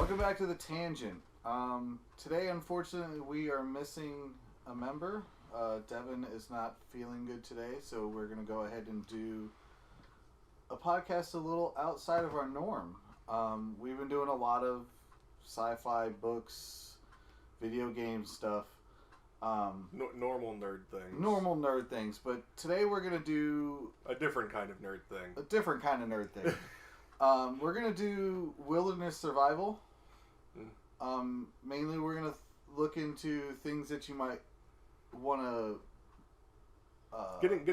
Welcome back to the Tangent. Today, unfortunately, we are missing a member. Devin is not feeling good today, so we're going to go ahead and do a podcast a little outside of our norm. We've been doing a lot of sci-fi books, video game stuff. Normal nerd things. Normal nerd things, but today we're going to do a different kind of nerd thing. a different kind of nerd thing. We're going to do wilderness survival. Mainly we're going to look into things that you might want to getting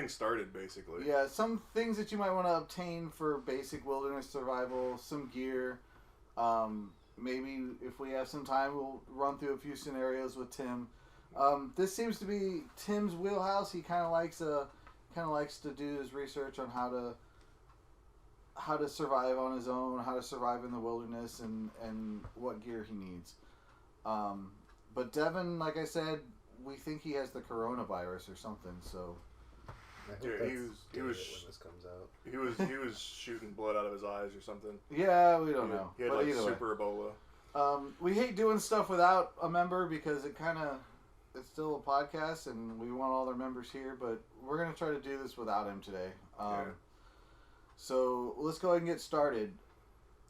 started, basically. Yeah, some things that you might want to obtain for basic wilderness survival, some gear. Maybe if we have some time, we'll run through a few scenarios with Tim. This seems to be Tim's wheelhouse. He kind of likes to do his research on how to survive on his own, how to survive in the wilderness, and what gear he needs. But Devin, like I said, we think he has the coronavirus or something. So he was when this comes out. He was shooting blood out of his eyes or something. yeah, we don't know. He had but like super Ebola. We hate doing stuff without a member because it's still a podcast and we want all their members here. But we're gonna try to do this without him today. So let's go ahead and get started.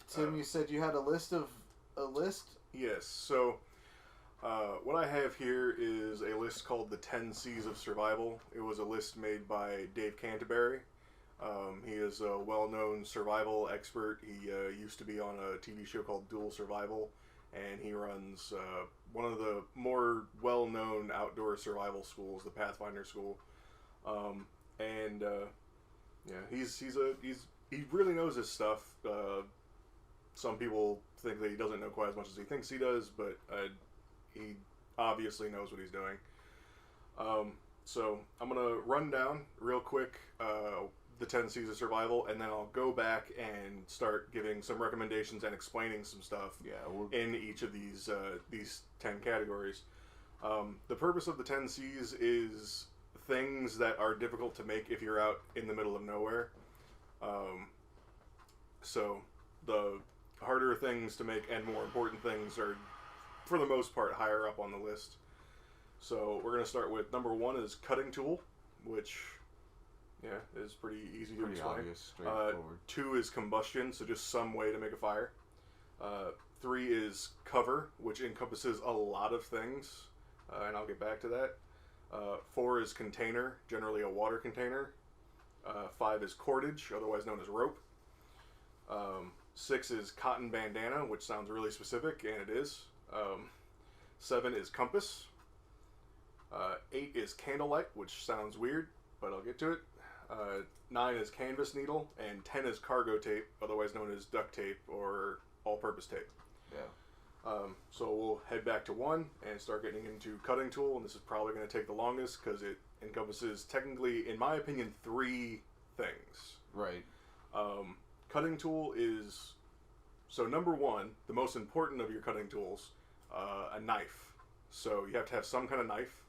Tim, you said you had a list. Yes. So what I have here is a list called the 10 C's of Survival. It was a list made by Dave Canterbury. He is a well-known survival expert. He used to be on a TV show called Dual Survival, and he runs one of the more well-known outdoor survival schools, the Pathfinder School. He really knows his stuff. Some people think that he doesn't know quite as much as he thinks he does, but he obviously knows what he's doing. So I'm going to run down real quick the 10 C's of Survival, and then I'll go back and start giving some recommendations and explaining some stuff in each of these 10 categories. The purpose of the 10 C's is things that are difficult to make if you're out in the middle of nowhere. So the harder things to make and more important things are, for the most part, higher up on the list. So we're going to start with number 1 is cutting tool, which is pretty easy to explain. Obvious, straightforward. 2 is combustion, so just some way to make a fire. 3 is cover, which encompasses a lot of things, and I'll get back to that. 4 is container, generally a water container. 5 is cordage, otherwise known as rope. 6 is cotton bandana, which sounds really specific, and it is. 7 is compass. 8 is candlelight, which sounds weird, but I'll get to it. 9 is canvas needle, and 10 is cargo tape, otherwise known as duct tape or all-purpose tape. Yeah. So we'll head back to 1 and start getting into cutting tool, and this is probably going to take the longest because it encompasses, technically, in my opinion, 3 things. Right. Cutting tool is, so number 1, the most important of your cutting tools, a knife. So you have to have some kind of knife.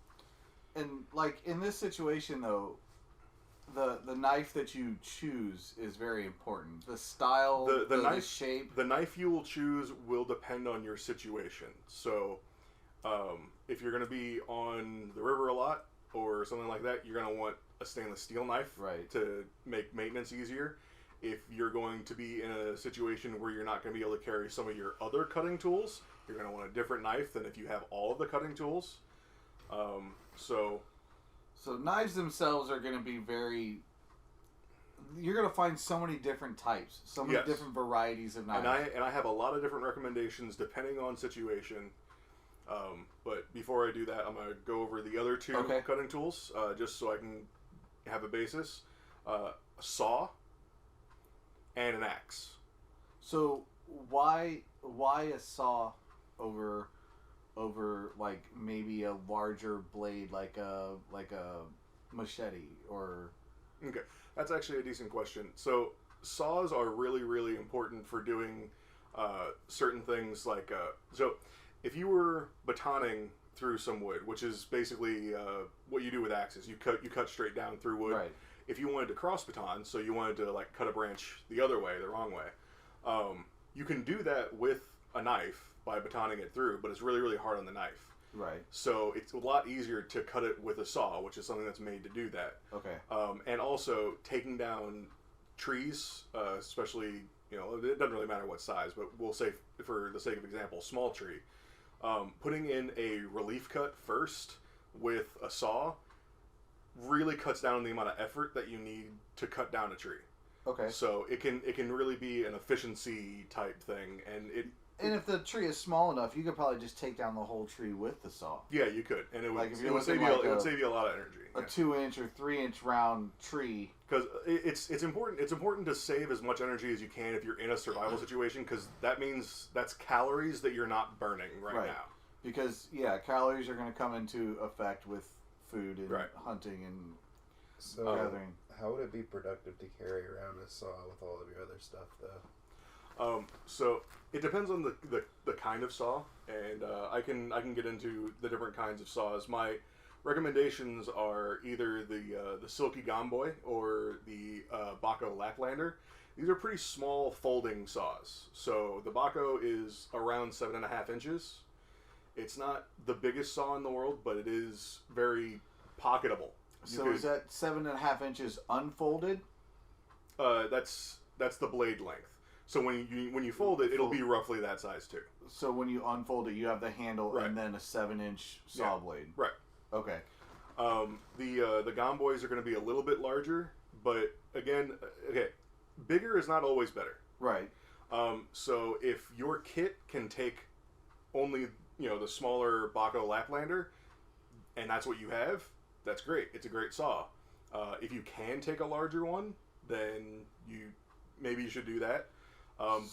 And like in this situation though, the knife that you choose is very important. The style, the knife, the shape. The knife you will choose will depend on your situation. So if you're going to be on the river a lot or something like that, you're going to want a stainless steel knife to make maintenance easier. If you're going to be in a situation where you're not going to be able to carry some of your other cutting tools, you're going to want a different knife than if you have all of the cutting tools. So knives themselves are going to be very... You're going to find so many different types, so many different varieties of knives. And I have a lot of different recommendations depending on situation. But before I do that, I'm going to go over the other 2 cutting tools, just so I can have a basis. A saw and an axe. So why a saw over like maybe a larger blade like a machete or... Okay, that's actually a decent question. So saws are really, really important for doing certain things like so if you were batoning through some wood, which is basically what you do with axes, you cut straight down through wood. Right. If you wanted to cross baton, so you wanted to like cut a branch the other way, the wrong way, you can do that with a knife by batoning it through, but it's really, really hard on the knife. Right. So it's a lot easier to cut it with a saw, which is something that's made to do that. Okay. And also taking down trees, especially, it doesn't really matter what size, but we'll say, for the sake of example, small tree. Putting in a relief cut first with a saw really cuts down on the amount of effort that you need to cut down a tree. Okay. So it can really be an efficiency type thing, and if the tree is small enough, you could probably just take down the whole tree with the saw. Yeah, you could, and it would, Like if it would save you like it would save you a lot of energy. A 2-inch or 3-inch round tree. Because it's important to save as much energy as you can if you're in a survival situation, because that means that's calories that you're not burning right now. Because calories are going to come into effect with food and hunting and gathering. How would it be productive to carry around a saw with all of your other stuff, though? So it depends on the kind of saw, and I can get into the different kinds of saws. My recommendations are either the Silky Gomboy or the Baco Laplander. These are pretty small folding saws. So the Baco is around 7.5 inches. It's not the biggest saw in the world, but it is very pocketable. So is that 7.5 inches unfolded? That's the blade length. So when you fold it, it'll be roughly that size too. So when you unfold it, you have the handle and then a 7-inch saw blade. Right. Okay. The Gomboys are going to be a little bit larger, but again, bigger is not always better. Right. So if your kit can take only the smaller Baco Laplander, and that's what you have, that's great. It's a great saw. If you can take a larger one, then maybe you should do that.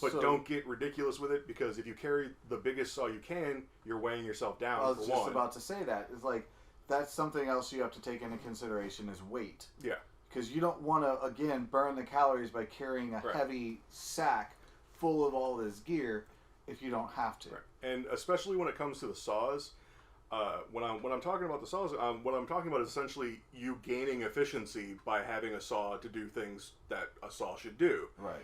But don't get ridiculous with it, because if you carry the biggest saw you can, you're weighing yourself down. I was just about to say that. It's like, that's something else you have to take into consideration is weight. Yeah. Because you don't want to, again, burn the calories by carrying a heavy sack full of all this gear if you don't have to. Right. And especially when it comes to the saws, when I'm talking about the saws, what I'm talking about is essentially you gaining efficiency by having a saw to do things that a saw should do. Right.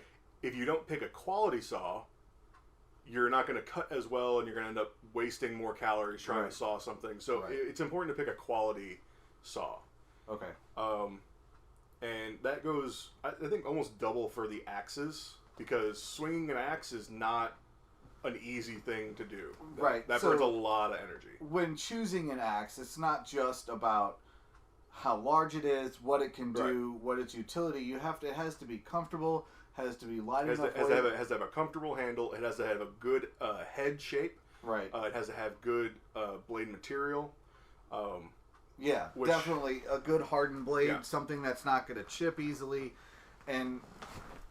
If you don't pick a quality saw, you're not going to cut as well, and you're going to end up wasting more calories trying to saw something. So it's important to pick a quality saw. Okay. And that goes, I think, almost double for the axes, because swinging an axe is not an easy thing to do. That burns a lot of energy. When choosing an axe, it's not just about how large it is, what it can do, what its utility. It has to be comfortable, has to be light enough. It has to have a comfortable handle. It has to have a good head shape. Right. It has to have good blade material. Definitely a good hardened blade, something that's not going to chip easily. And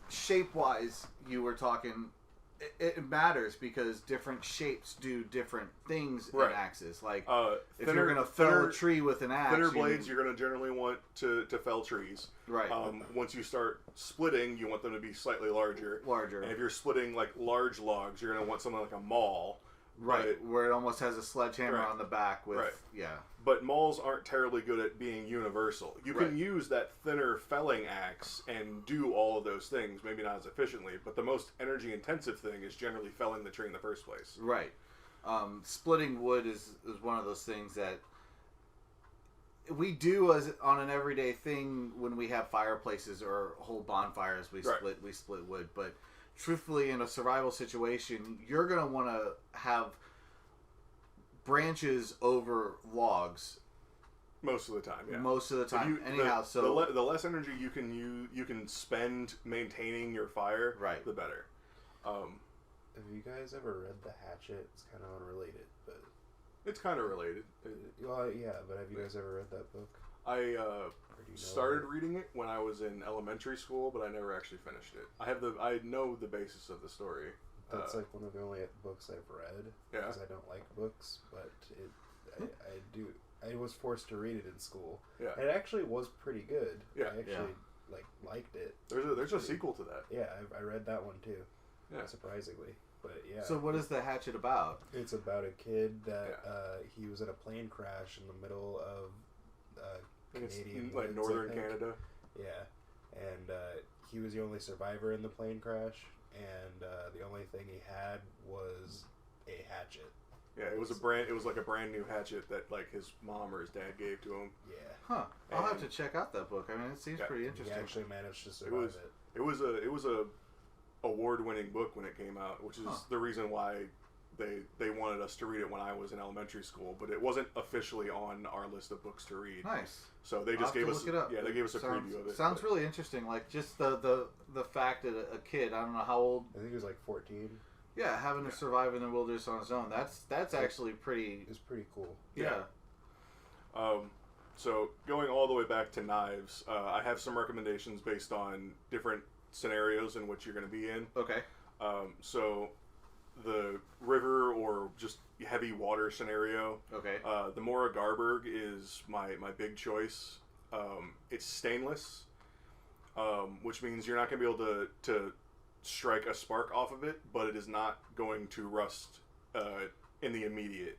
shape-wise, you were talking, it matters because different shapes do different things in axes. Like, if you're going to fell a tree with an axe... Thinner blades, you're going to generally want to fell trees. Right. Once you start splitting, you want them to be slightly larger. And if you're splitting, like, large logs, you're going to want something like a maul. Right, where it almost has a sledgehammer on the back with... But mauls aren't terribly good at being universal. You can use that thinner felling axe and do all of those things, maybe not as efficiently, but the most energy-intensive thing is generally felling the tree in the first place. Right. Splitting wood is one of those things that we do on an everyday thing when we have fireplaces or hold bonfires. We split wood, but truthfully, in a survival situation, you're going to want to have branches over logs most of the time. Yeah, most of the time. The less energy you can spend maintaining your fire, the better. Have you guys ever read The Hatchet? It's kind of unrelated, but it's kind of related. Well, yeah, but have you guys ever read that book? I started reading it when I was in elementary school, but I never actually finished it. I know the basis of the story. That's like one of the only books I've read. Because I don't like books, but I do. I was forced to read it in school. Yeah. And it actually was pretty good. Yeah. I actually liked it. There's a sequel to that. Yeah, I read that one too. Yeah. Surprisingly. But yeah. So what is The Hatchet about? It's about a kid that he was in a plane crash in the middle of Canadian woods, northern Canada. Yeah. And he was the only survivor in the plane crash. and the only thing he had was a hatchet. Yeah, it was like a brand new hatchet that like his mom or his dad gave to him. Yeah. Huh. I'll have to check out that book. I mean, it seems pretty interesting. He actually managed to survive it. It was a award-winning book when it came out, which is the reason why they wanted us to read it when I was in elementary school, but it wasn't officially on our list of books to read. Nice. So they just gave us they gave us a preview of it. Sounds really interesting. Like just the fact that a kid, I don't know how old. I think he was like 14. Yeah, having to survive in the wilderness on his own. That's actually pretty. It's pretty cool. Yeah. So going all the way back to knives, I have some recommendations based on different scenarios in which you're going to be in. Okay. So the river or just heavy water scenario. Okay. The Mora Garberg is my big choice. It's stainless, which means you're not going to be able to strike a spark off of it, but it is not going to rust in the immediate.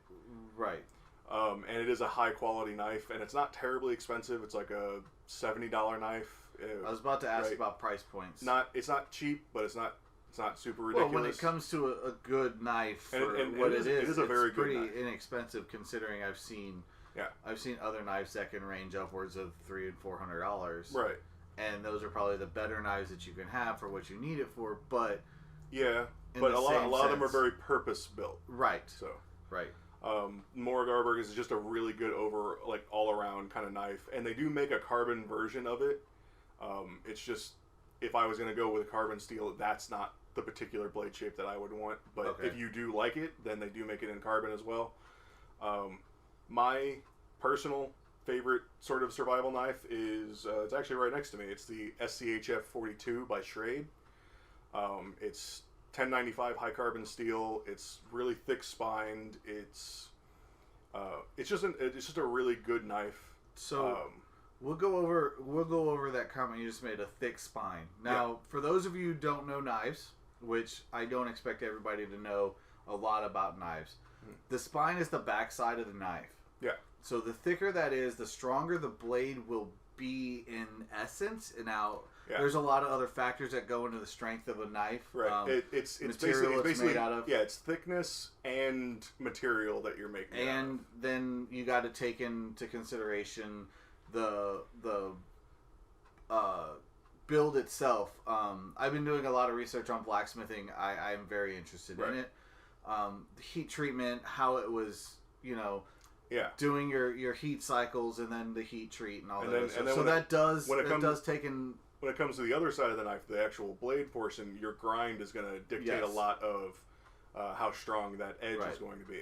Right. And it is a high quality knife, and it's not terribly expensive. It's like a $70 knife. I was about to ask about price points. It's not cheap, but it's not super ridiculous. Well, when it comes to a good knife for and what it is a very good pretty knife. Inexpensive considering I've seen other knives that can range upwards of $300 and $400. Right. And those are probably the better knives that you can have for what you need it for, but but a lot of them are very purpose built. Right. So right. Mora Garberg is just a really good all around kind of knife, and they do make a carbon version of it. It's just if I was going to go with a carbon steel, that's not the particular blade shape that I would want. But if you do like it, then they do make it in carbon as well. My personal favorite sort of survival knife is it's actually right next to me. It's the SCHF 42 by Schrade. It's 1095 high carbon steel. It's really thick spined. It's just a really good knife. So we'll go over that comment you just made, a thick spine. Now, for those of you who don't know knives, which I don't expect everybody to know a lot about knives, the spine is the back side of the knife. Yeah. So the thicker that is, the stronger the blade will be in essence. And now there's a lot of other factors that go into the strength of a knife. Right. It's basically made out of. Yeah, it's thickness and material that you're making. And then you got to take into consideration the build itself. I've been doing a lot of research on blacksmithing. I'm very interested in it. The heat treatment, how it was, doing your heat cycles and then the heat treat and all that stuff. So that does take in. When it comes to the other side of the knife, the actual blade portion, your grind is going to dictate a lot of how strong that edge is going to be.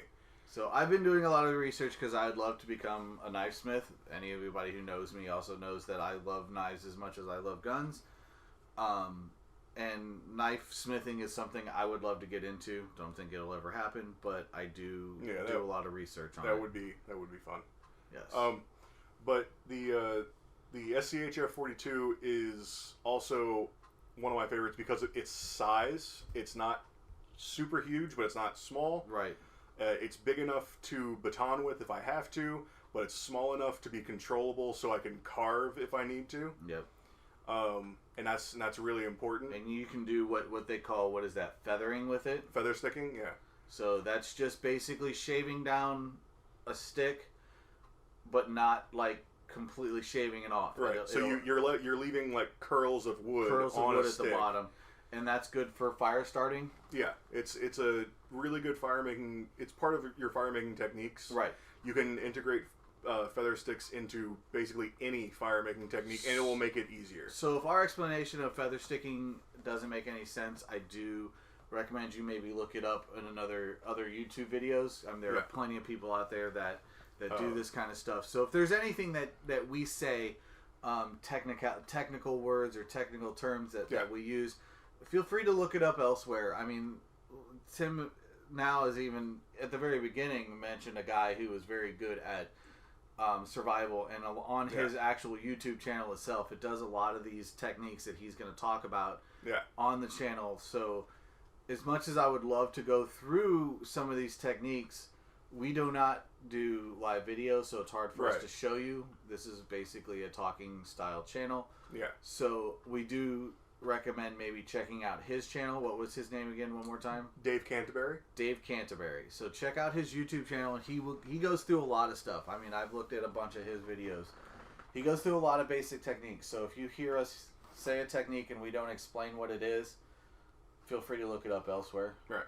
So I've been doing a lot of research because I'd love to become a knife smith. Anybody who knows me also knows that I love knives as much as I love guns. And knife smithing is something I would love to get into. Don't think it'll ever happen, but I do do a lot of research on it. That would be fun. Yes. But the SCHF 42 is also one of my favorites because of its size. It's not super huge, but it's not small. Right. It's big enough to baton with if I have to, but it's small enough to be controllable so I can carve if I need to. Yep. And that's really important. And you can do what they call, what is that, feathering with it? Feather sticking, yeah. So that's just basically shaving down a stick, but not like completely shaving it off. Right. So you're leaving like curls of wood on a stick at the bottom, and that's good for fire starting. Yeah, it's a really good fire making. It's part of your fire making techniques. Right. You can integrate feather sticks into basically any fire making technique, and it will make it easier. So if our explanation of feather sticking doesn't make any sense, I do recommend you maybe look it up in other YouTube videos. There are plenty of people out there that do this kind of stuff. So if there's anything that we say, technical words or technical terms that we use, feel free to look it up elsewhere. I mean, Tim now has even at the very beginning mentioned a guy who was very good at survival, and on his actual YouTube channel itself, it does a lot of these techniques that he's going to talk about on the channel. So as much as I would love to go through some of these techniques, we do not do live video, so it's hard for us to show you. This is basically a talking style channel. Yeah. So we do recommend maybe checking out his channel. What was his name again? One more time. Dave Canterbury. Dave Canterbury. So check out his YouTube channel. He goes through a lot of stuff. I mean, I've looked at a bunch of his videos. He goes through a lot of basic techniques. So if you hear us say a technique and we don't explain what it is, feel free to look it up elsewhere. Right.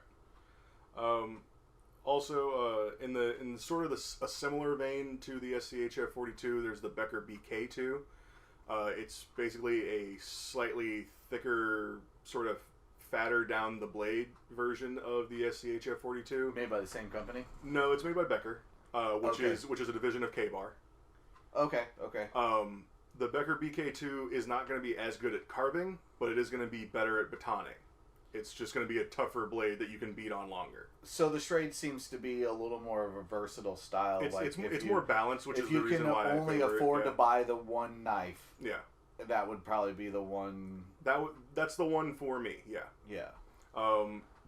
Also, in sort of a similar vein to the SCHF 42, there's the Becker BK2. It's basically a slightly thicker, sort of fatter down the blade version of the SCHF 42. Made by the same company? No, it's made by Becker, which is a division of K-Bar. Okay. The Becker BK2 is not going to be as good at carving, but it is going to be better at batoning. It's just going to be a tougher blade that you can beat on longer. So the Schrade seems to be a little more of a versatile style. It's more balanced, which is the reason why if you can only afford to buy the one knife, that would probably be the one. That's the one for me. Yeah.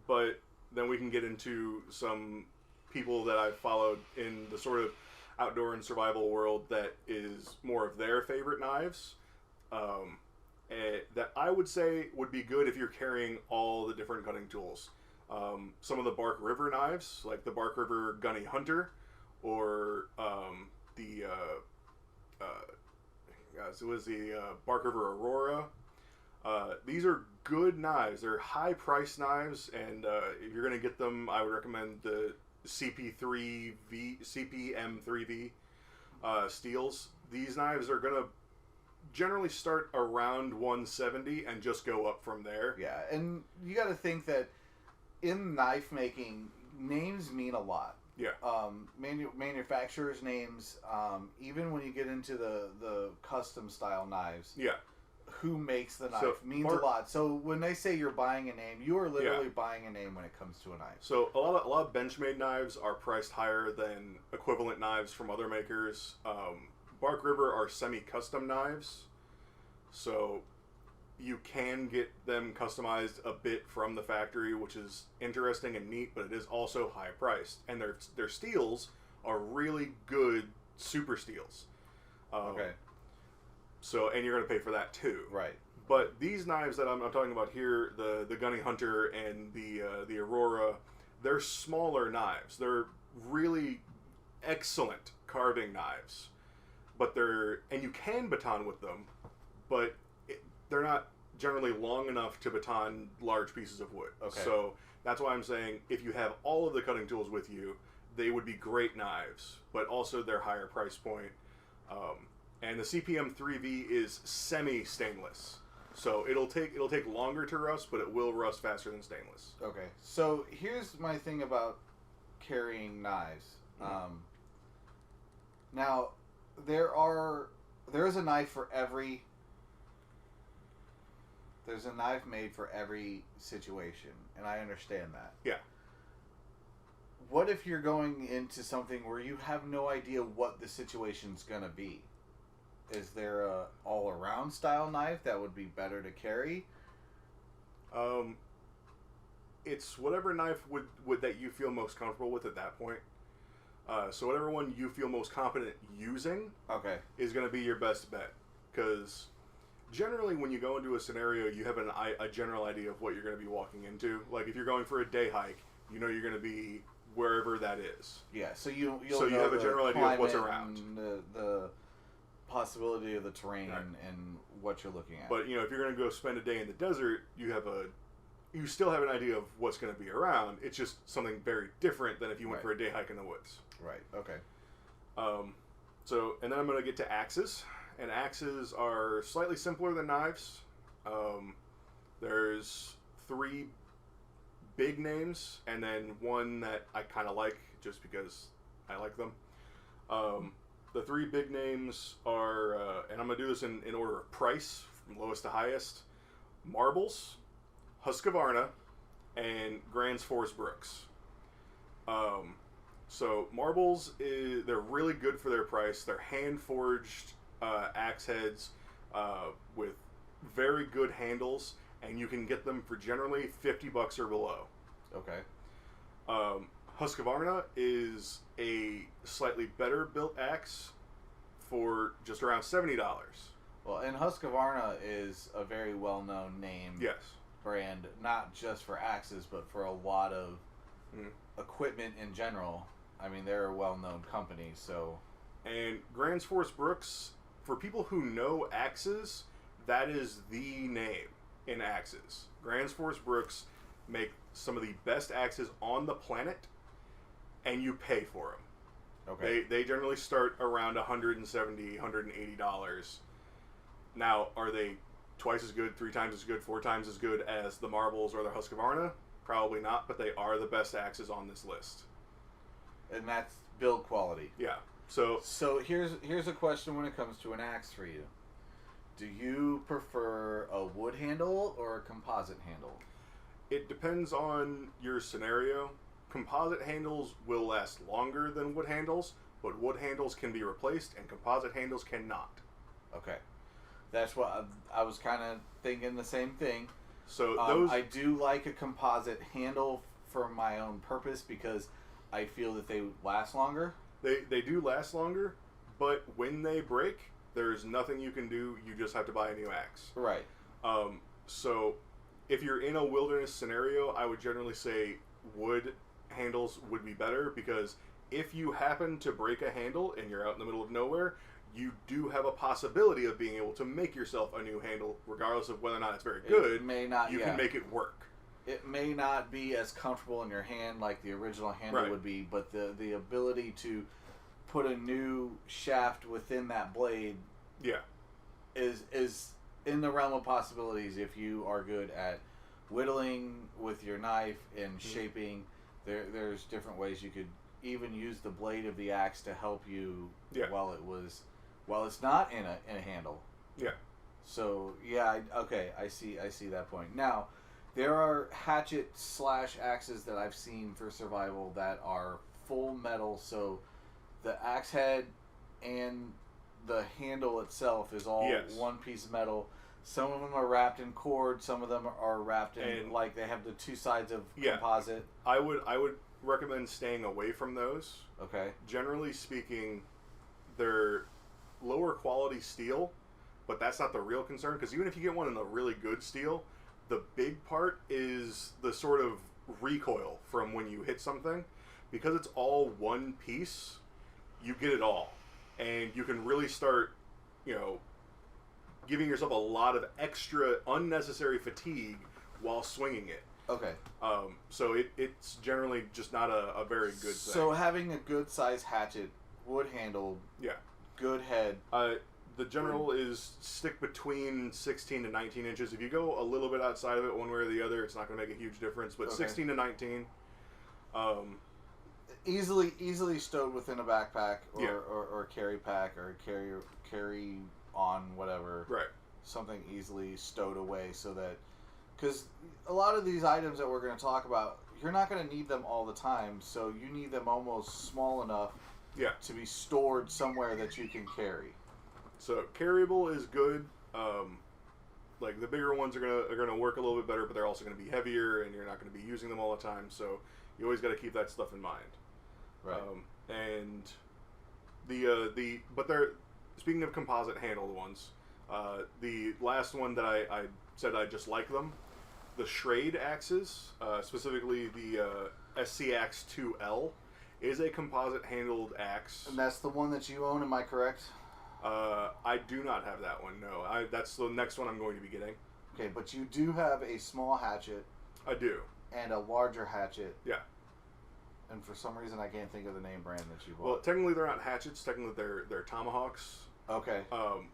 But then we can get into some people that I've followed in the sort of outdoor and survival world that is more of their favorite knives. That I would say would be good if you're carrying all the different cutting tools. Some of the Bark River knives, like the Bark River Gunny Hunter, or the Bark River Aurora. These are good knives. They're high-priced knives, and if you're going to get them, I would recommend the CPM3V steels. These knives are going to generally start around 170 and just go up from there. Yeah, and you got to think that in knife making, names mean a lot. Yeah. Manufacturers' names, even when you get into the custom style knives. Yeah. Who makes the knife means a lot. So when they say you're buying a name, you are literally buying a name when it comes to a knife. So a lot of Benchmade knives are priced higher than equivalent knives from other makers. Bark River are semi-custom knives, so you can get them customized a bit from the factory, which is interesting and neat, but it is also high priced. And their steels are really good super steels. Okay. So, and you're going to pay for that too. Right. But these knives that I'm talking about here, the Gunny Hunter and the Aurora, they're smaller knives. They're really excellent carving knives. But and you can baton with them, but they're not generally long enough to baton large pieces of wood. Okay. So that's why I'm saying if you have all of the cutting tools with you, they would be great knives, but also they're higher price point. And the CPM3V is semi-stainless, so it'll take longer to rust, but it will rust faster than stainless. Okay. So here's my thing about carrying knives. Now, there is a knife for every. There's a knife made for every situation, and I understand that. Yeah. What if you're going into something where you have no idea what the situation's gonna be? Is there a all-around style knife that would be better to carry? It's whatever knife would that you feel most comfortable with at that point. So whatever one you feel most competent using, is going to be your best bet. Because generally, when you go into a scenario, you have a general idea of what you're going to be walking into. Like if you're going for a day hike, you know you're going to be wherever that is. Yeah. So you have a general idea of what's around. The possibility of the terrain and what you're looking at. But if you're going to go spend a day in the desert, you still have an idea of what's going to be around. It's just something very different than if you went for a day hike in the woods. Right. Okay. And then I'm going to get to axes, and axes are slightly simpler than knives. There's 3 big names, and then one that I kind of like just because I like them. The 3 big names are, and I'm going to do this in order of price, from lowest to highest, Marbles, Husqvarna, and Grand's Force Brooks. So Marbles, they're really good for their price. They're hand-forged axe heads with very good handles, and you can get them for generally $50 or below. Okay. Husqvarna is a slightly better built axe for just around $70. Well, and Husqvarna is a very well-known name. Yes. Brand, not just for axes, but for a lot of equipment in general. I mean, they're a well-known company, so... And Grans Force Brooks, for people who know axes, that is the name in axes. Grans Force Brooks make some of the best axes on the planet, and you pay for them. Okay. They generally start around $170, $180. Now, are they twice as good, 3 times as good, 4 times as good as the Marbles or the Husqvarna? Probably not, but they are the best axes on this list. And that's build quality. Yeah. So here's a question when it comes to an axe for you. Do you prefer a wood handle or a composite handle? It depends on your scenario. Composite handles will last longer than wood handles, but wood handles can be replaced and composite handles cannot. Okay. That's what I was kind of thinking the same thing. So I do like a composite handle for my own purpose because I feel that they last longer. They do last longer, but when they break, there's nothing you can do. You just have to buy a new axe. Right. So if you're in a wilderness scenario, I would generally say wood handles would be better because if you happen to break a handle and you're out in the middle of nowhere, you do have a possibility of being able to make yourself a new handle, regardless of whether or not it's very good. It may not. You can make it work. It may not be as comfortable in your hand like the original handle would be, but the ability to put a new shaft within that blade, is in the realm of possibilities if you are good at whittling with your knife and shaping. There's different ways you could even use the blade of the axe to help you while it's not in a handle. Yeah. So I see that point. Now, there are hatchet / axes that I've seen for survival that are full metal, so the axe head and the handle itself is all one piece of metal. Some of them are wrapped in cord, some of them are wrapped in like they have the 2 sides of composite. I would recommend staying away from those. Okay. Generally speaking, they're lower quality steel, but that's not the real concern because even if you get one in the really good steel, the big part is the sort of recoil from when you hit something. Because it's all one piece, you get it all. And you can really start, giving yourself a lot of extra unnecessary fatigue while swinging it. Okay. So it's generally just not a very good thing. So having a good size hatchet, wood handled, good head. The general is stick between 16 to 19 inches. If you go a little bit outside of it one way or the other, it's not going to make a huge difference. But 16 to 19. Easily stowed within a backpack or carry pack or carry on whatever. Right. Something easily stowed away so that... Because a lot of these items that we're going to talk about, you're not going to need them all the time. So you need them almost small enough to be stored somewhere that you can carry. So carryable is good. Like the bigger ones are gonna work a little bit better, but they're also going to be heavier, and you're not going to be using them all the time. So you always got to keep that stuff in mind. Right. And but they're speaking of composite handled ones. The last one that I said I just like them, the Schrade axes, specifically the SC Axe 2L, is a composite handled axe. And that's the one that you own, am I correct? I do not have that one, no. That's the next one I'm going to be getting. Okay, but you do have a small hatchet. I do. And a larger hatchet. Yeah. And for some reason I can't think of the name brand that you bought. Well, technically they're not hatchets, technically they're tomahawks. Okay.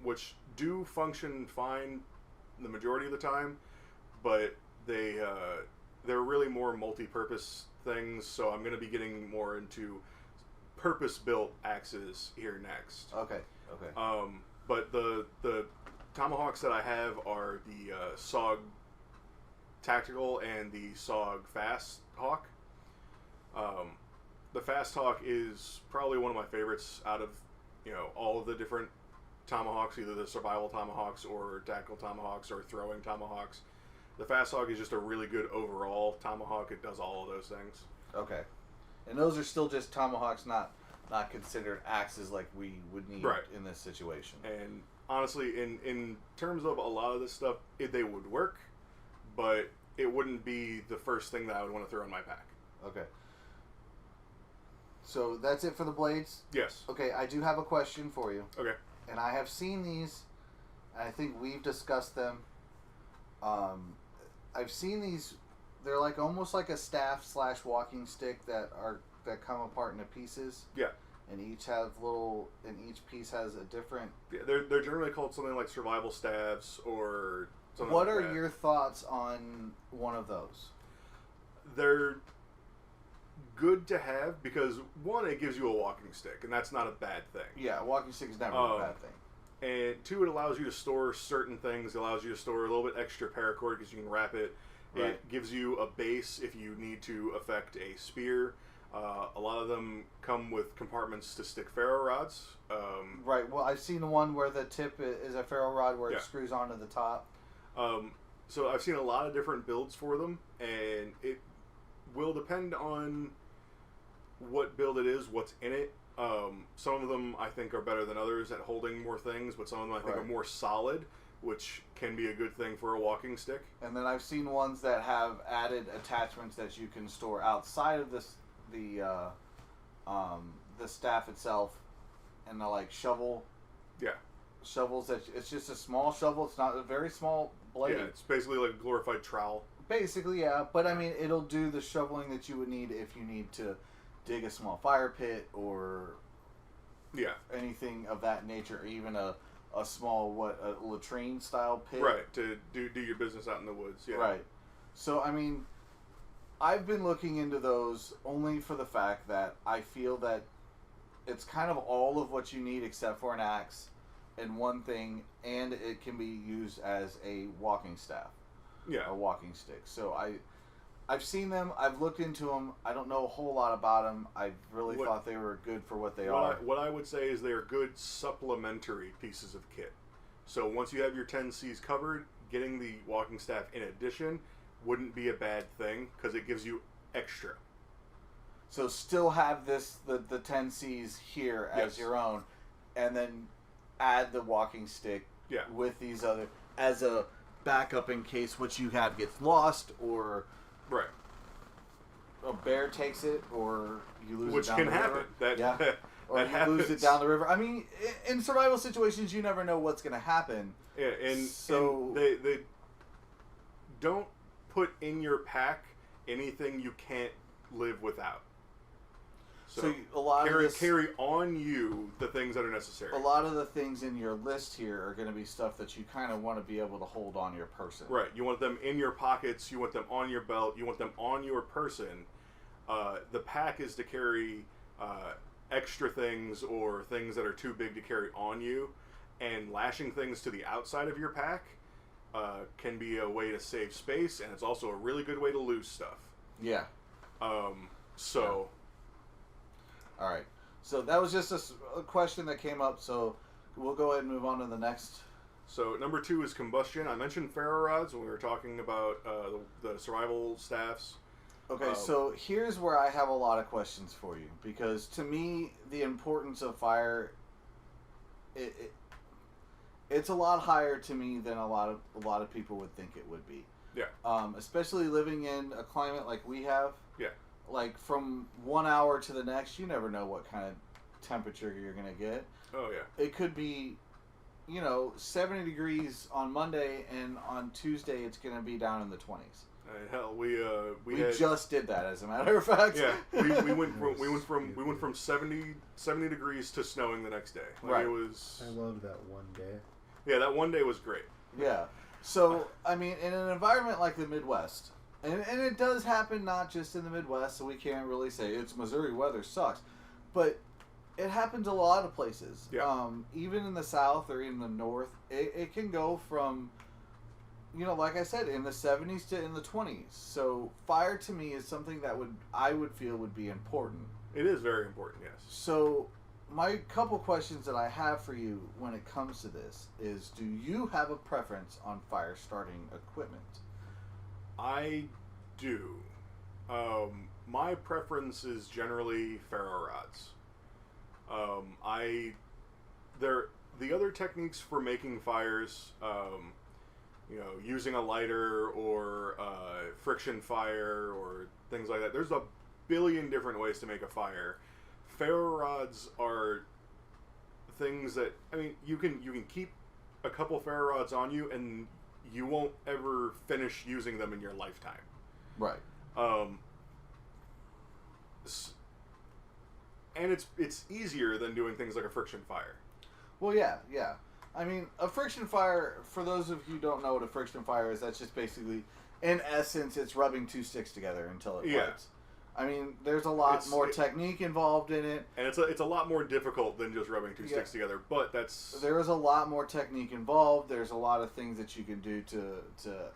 Which do function fine the majority of the time, but they're really more multi-purpose things, so I'm going to be getting more into purpose-built axes here next. Okay. But the tomahawks that I have are the SOG Tactical and the SOG Fast Hawk. The Fast Hawk is probably one of my favorites out of all of the different tomahawks, either the survival tomahawks or tactical tomahawks or throwing tomahawks. The Fast Hawk is just a really good overall tomahawk. It does all of those things. Okay. And those are still just tomahawks, not not considered axes like we would need in this situation. And honestly, in terms of a lot of this stuff, they would work, but it wouldn't be the first thing that I would want to throw in my pack. Okay. So that's it for the blades? Yes. Okay, I do have a question for you. Okay. And I have seen these, and I think we've discussed them. I've seen these. They're like almost like a staff / walking stick that come apart into pieces. Yeah. And each piece has a different. Yeah, they're generally called something like survival staves or something. What like are that. your thoughts on one of those? They're good to have because one, it gives you a walking stick, and that's not a bad thing. Yeah, a walking stick is never a bad thing. And two, it allows you to store certain things. It allows you to store a little bit extra paracord because you can wrap it. Right. It gives you a base if you need to affect a spear. A lot of them come with compartments to stick ferro rods. Right. Well, I've seen the one where the tip is a ferro rod where it screws onto the top. So I've seen a lot of different builds for them, and it will depend on what build it is, what's in it. Some of them I think are better than others at holding more things, but some of them I think are more solid, which can be a good thing for a walking stick. And then I've seen ones that have added attachments that you can store outside of the staff itself, and the like shovel. Yeah. Shovels that it's just a small shovel. It's not a very small blade. Yeah, it's basically like a glorified trowel. Basically, yeah. But I mean, it'll do the shoveling that you would need if you need to dig a small fire pit or anything of that nature, or even a small a latrine style pit. Right, to do your business out in the woods. Yeah. Right. So I mean, I've been looking into those only for the fact that I feel that it's kind of all of what you need except for an axe and one thing, and it can be used as a walking staff. Yeah. A walking stick. So I've seen them. I've looked into them. I don't know a whole lot about them. I really thought they were good for what they are. What I would say is they are good supplementary pieces of kit. So once you have your 10Cs covered, getting the walking staff in addition wouldn't be a bad thing because it gives you extra. So still have the 10Cs here as your own, and then add the walking stick with these other as a backup in case what you have gets lost or a bear takes it or you lose it down the river. Which can happen. Or you lose it down the river. I mean, in survival situations, you never know what's going to happen. Yeah, and they don't put in your pack anything you can't live without. So a lot carry on you the things that are necessary. A lot of the things in your list here are going to be stuff that you kind of want to be able to hold on your person. Right. You want them in your pockets. You want them on your belt. You want them on your person. The pack is to carry extra things or things that are too big to carry on you. And lashing things to the outside of your pack can be a way to save space, and it's also a really good way to lose stuff. Yeah. So... All right. So that was just a question that came up, so we'll go ahead and move on to the next. So number 2 is combustion. I mentioned ferro rods when we were talking about the survival staffs. Okay, so here's where I have a lot of questions for you, because to me, the importance of fire, it's a lot higher to me than a lot of people would think it would be. Yeah. Especially living in a climate like we have. Yeah. Like from 1 hour to the next, you never know what kind of temperature you're going to get. Oh, yeah. It could be, 70 degrees on Monday, and on Tuesday it's going to be down in the 20s. Hell, we just did that, as a matter of fact. Yeah, we went from 70 degrees to snowing the next day. Right. I loved that one day. Yeah, that one day was great. Yeah. So I mean, in an environment like the Midwest. And it does happen not just in the Midwest, so we can't really say it's Missouri weather sucks. But it happens a lot of places. Yeah. Even in the South or in the North, it can go from, like I said, in the 70s to in the 20s. So fire to me is something that I would feel would be important. It is very important, yes. So my couple questions that I have for you when it comes to this is, do you have a preference on fire starting equipment? I do. My preference is generally ferro rods. The other techniques for making fires, using a lighter or friction fire or things like that. There's a billion different ways to make a fire. Ferro rods are things that, I mean, you can keep a couple ferro rods on you and you won't ever finish using them in your lifetime. Right. And it's easier than doing things like a friction fire. Well, yeah. I mean, a friction fire, for those of you who don't know what a friction fire is, that's just basically, in essence, it's rubbing two sticks together until it works. I mean, there's a lot more technique involved in it. And it's a lot more difficult than just rubbing two sticks together, but that's... There is a lot more technique involved. There's a lot of things that you can do to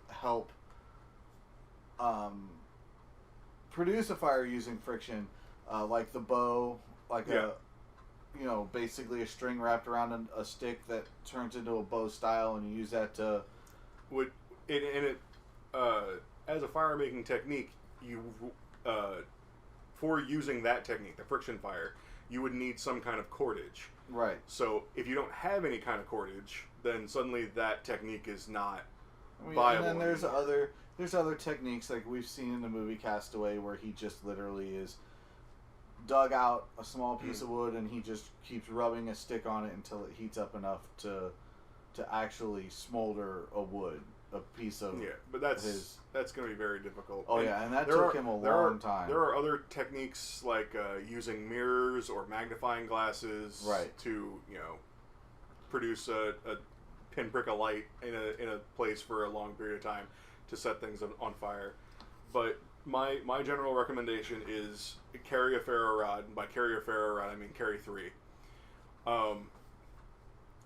help produce a fire using friction, like the bow, basically a string wrapped around a stick that turns into a bow style, and you use that to... As a fire making technique, for using that technique, the friction fire, you would need some kind of cordage. Right. So if you don't have any kind of cordage, then suddenly that technique is not viable. And then there's other techniques like we've seen in the movie Castaway, where he just literally is dug out a small piece of wood and he just keeps rubbing a stick on it until it heats up enough to actually smolder a piece of but that's going to be very difficult. And that took him a long time. There are other techniques like using mirrors or magnifying glasses to produce a pinprick of light in a place for a long period of time to set things on fire. But my general recommendation is carry a ferro rod. And by carry a ferro rod, I mean carry 3.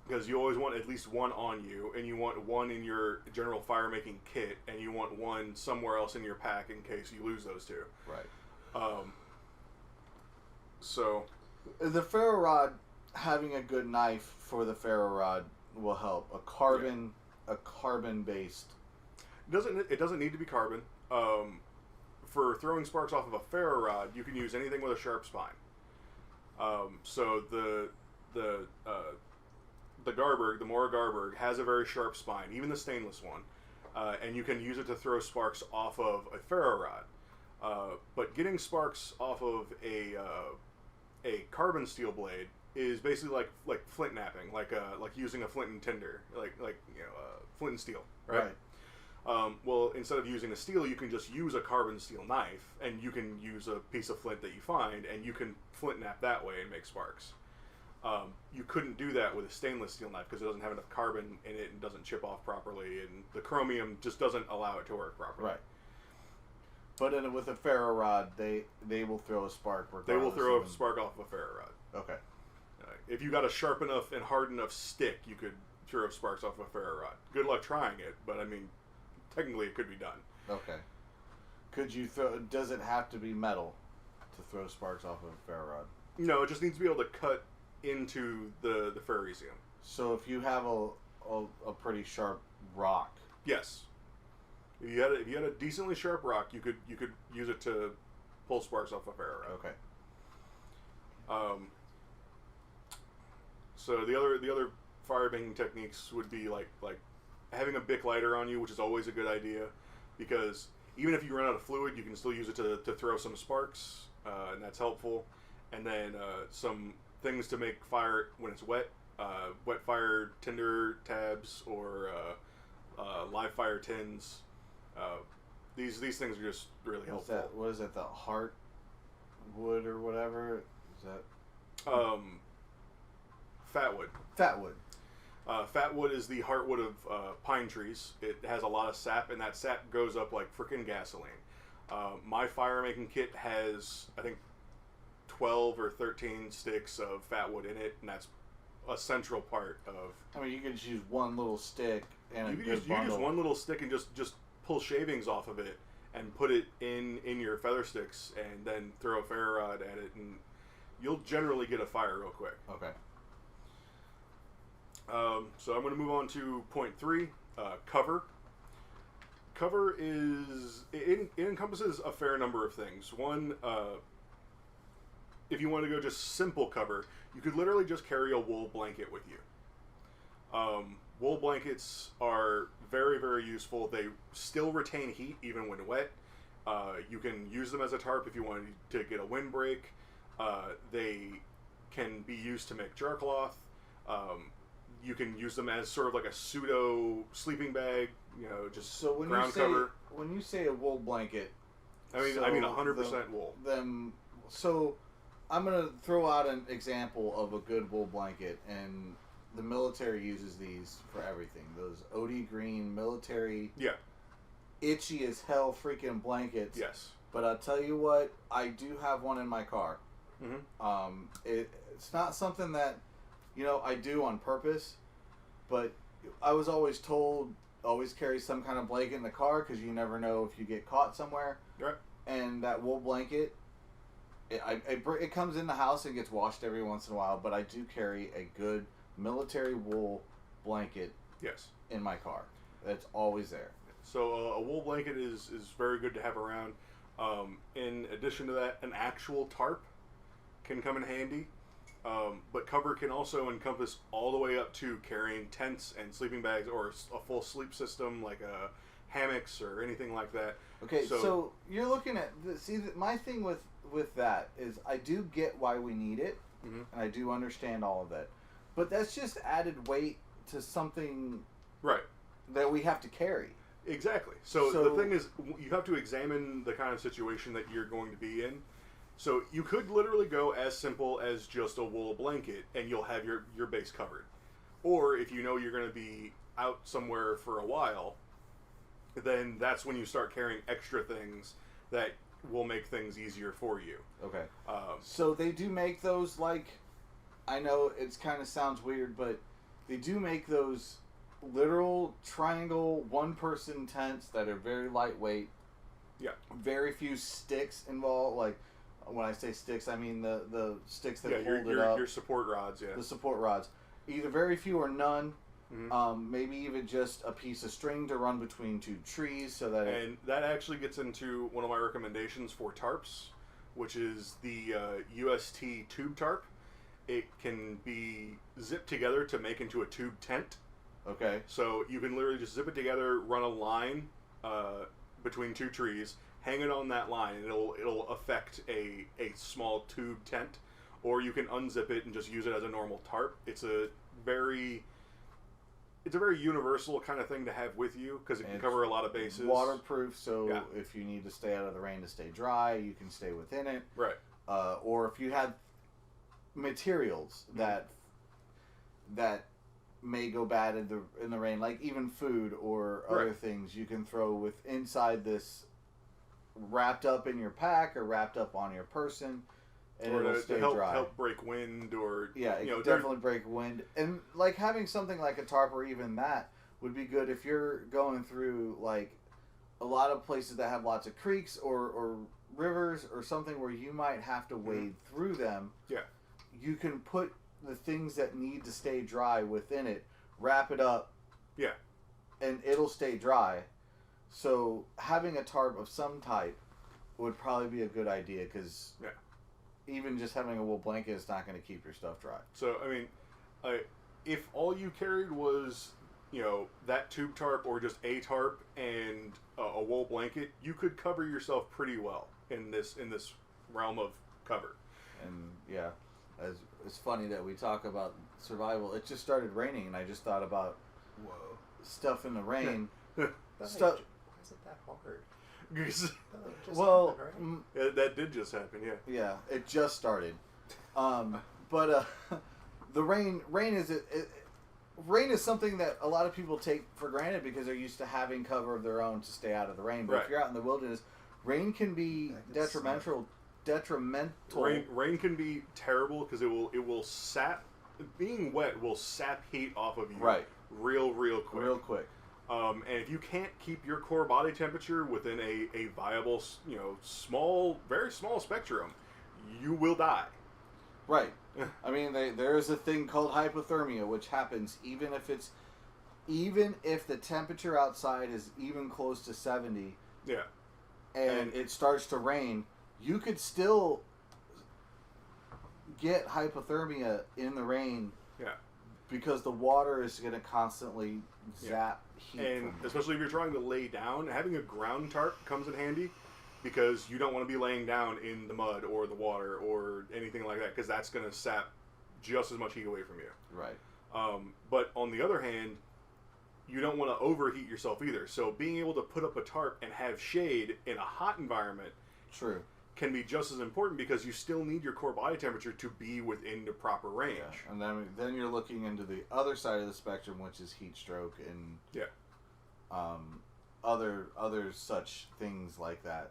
Because you always want at least one on you, and you want one in your general fire making kit, and you want one somewhere else in your pack in case you lose those two. Right. So the ferro rod, having a good knife for the ferro rod will help. A carbon based. It doesn't need to be carbon. For throwing sparks off of a ferro rod, you can use anything with a sharp spine. So the Garberg, the Mora Garberg, has a very sharp spine, even the stainless one, and you can use it to throw sparks off of a ferro rod. But getting sparks off of a carbon steel blade is basically like flint napping, like using a flint and tinder, flint and steel, right? Well, instead of using a steel, you can just use a carbon steel knife, and you can use a piece of flint that you find, and you can flint nap that way and make sparks. You couldn't do that with a stainless steel knife because it doesn't have enough carbon in it and doesn't chip off properly, and the chromium just doesn't allow it to work properly. Right. But with a ferro rod, they will throw a spark. They will throw a spark off of a ferro rod. Okay. If you got a sharp enough and hard enough stick, you could throw sparks off a ferro rod. Good luck trying it, but I mean, technically it could be done. Okay. Could you throw? Does it have to be metal to throw sparks off of a ferro rod? No, it just needs to be able to cut into the ferricium. So if you have a pretty sharp rock. Yes. If you had a decently sharp rock, you could use it to pull sparks off a ferro rod. Okay. So the other fire making techniques would be like having a Bic lighter on you, which is always a good idea, because even if you run out of fluid, you can still use it to throw some sparks, and that's helpful. And then some things to make fire when it's wet, wet fire tinder tabs or live fire tins. These things are just really helpful. What is it? The heart wood or whatever? Is that? Fatwood. Fatwood. Fatwood is the heartwood of pine trees. It has a lot of sap, and that sap goes up like frickin' gasoline. My fire making kit has, I think, 12 or 13 sticks of fatwood in it, and that's a central part of... I mean, you can just use one little stick and you can use one little stick and just pull shavings off of it and put it in your feather sticks, and then throw a ferro rod at it, and you'll generally get a fire real quick. Okay. So I'm going to move on to point 3, cover. Cover it encompasses a fair number of things. One, if you want to go just simple cover, you could literally just carry a wool blanket with you. Wool blankets are very, very useful. They still retain heat even when wet. You can use them as a tarp if you want to get a windbreak. They can be used to make jar cloth. You can use them as sort of like a pseudo sleeping bag, just so when ground cover. When you say a wool blanket, I mean 100% wool. So I'm going to throw out an example of a good wool blanket, and the military uses these for everything. Those OD green military, itchy as hell freaking blankets. Yes. But I'll tell you what, I do have one in my car. Mm-hmm. It's not something that, I do on purpose, but I was always told, always carry some kind of blanket in the car because you never know if you get caught somewhere. Right. And that wool blanket, it comes in the house and gets washed every once in a while, but I do carry a good military wool blanket in my car. That's always there. So a wool blanket is very good to have around. In addition to that, an actual tarp can come in handy. But cover can also encompass all the way up to carrying tents and sleeping bags or a full sleep system like hammocks or anything like that. Okay, so you're looking at my thing with that is I do get why we need it, and I do understand all of that, but that's just added weight to something that we have to carry. Exactly. So the thing is, you have to examine the kind of situation that you're going to be in. So you could literally go as simple as just a wool blanket and you'll have your base covered. Or if you know you're going to be out somewhere for a while, then that's when you start carrying extra things that will make things easier for you. Okay. So they do make those, like, I know it's kind of sounds weird, but they do make those literal triangle one-person tents that are very lightweight. Yeah. Very few sticks involved, like, when I say sticks, I mean the sticks that hold it up. Your support rods, The support rods. Either very few or none. Mm-hmm. Maybe even just a piece of string to run between two trees so that... And that actually gets into one of my recommendations for tarps, which is the UST tube tarp. It can be zipped together to make into a tube tent. Okay. So you can literally just zip it together, run a line between two trees, hang it on that line, and it'll affect a small tube tent, or you can unzip it and just use it as a normal tarp. It's a very universal kind of thing to have with you because it can cover a lot of bases. Waterproof, so if you need to stay out of the rain to stay dry, you can stay within it. Right. Or if you have materials that may go bad in the rain, like even food or other things, you can throw with inside this, wrapped up in your pack or wrapped up on your person, and it'll stay dry. Help break wind, or definitely break wind. And like having something like a tarp or even that would be good if you're going through like a lot of places that have lots of creeks or rivers or something where you might have to wade through them. Yeah, you can put the things that need to stay dry within it, wrap it up. Yeah, and it'll stay dry. So having a tarp of some type would probably be a good idea because even just having a wool blanket is not going to keep your stuff dry. So, I mean, if all you carried was, that tube tarp or just a tarp and a wool blanket, you could cover yourself pretty well in this realm of cover. And it's funny that we talk about survival. It just started raining, and I just thought about stuff in the rain. Stuff. Why is it that hard? That did just happen. Yeah, it just started. But the rain is something that a lot of people take for granted because they're used to having cover of their own to stay out of the rain. But if you're out in the wilderness, rain can be detrimental. Rain can be terrible because it will sap. Being wet will sap heat off of you. Real quick. And if you can't keep your core body temperature within a viable, very small spectrum, you will die. Right. I mean, there is a thing called hypothermia, which happens even if the temperature outside is even close to 70. Yeah. And it starts to rain, you could still get hypothermia in the rain. Yeah. Because the water is going to constantly zap heat. And especially if you're trying to lay down, having a ground tarp comes in handy because you don't want to be laying down in the mud or the water or anything like that because that's going to sap just as much heat away from you. Right. But on the other hand, you don't want to overheat yourself either. So being able to put up a tarp and have shade in a hot environment True. can be just as important because you still need your core body temperature to be within the proper range. Yeah. And then you're looking into the other side of the spectrum, which is heat stroke and other such things like that.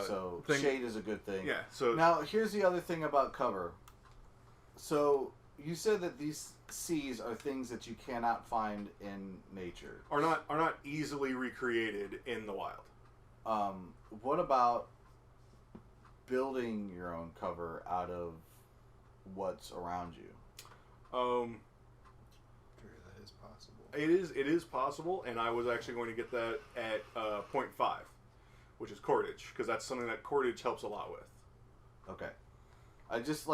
So shade is a good thing. Yeah. So now here's the other thing about cover. So you said that these Cs are things that you cannot find in nature. Are not easily recreated in the wild. What about building your own cover out of what's around you? Sure, that is possible. It is possible, and I was actually going to get that at 0.5, which is cordage, because that's something that cordage helps a lot with. Okay. I just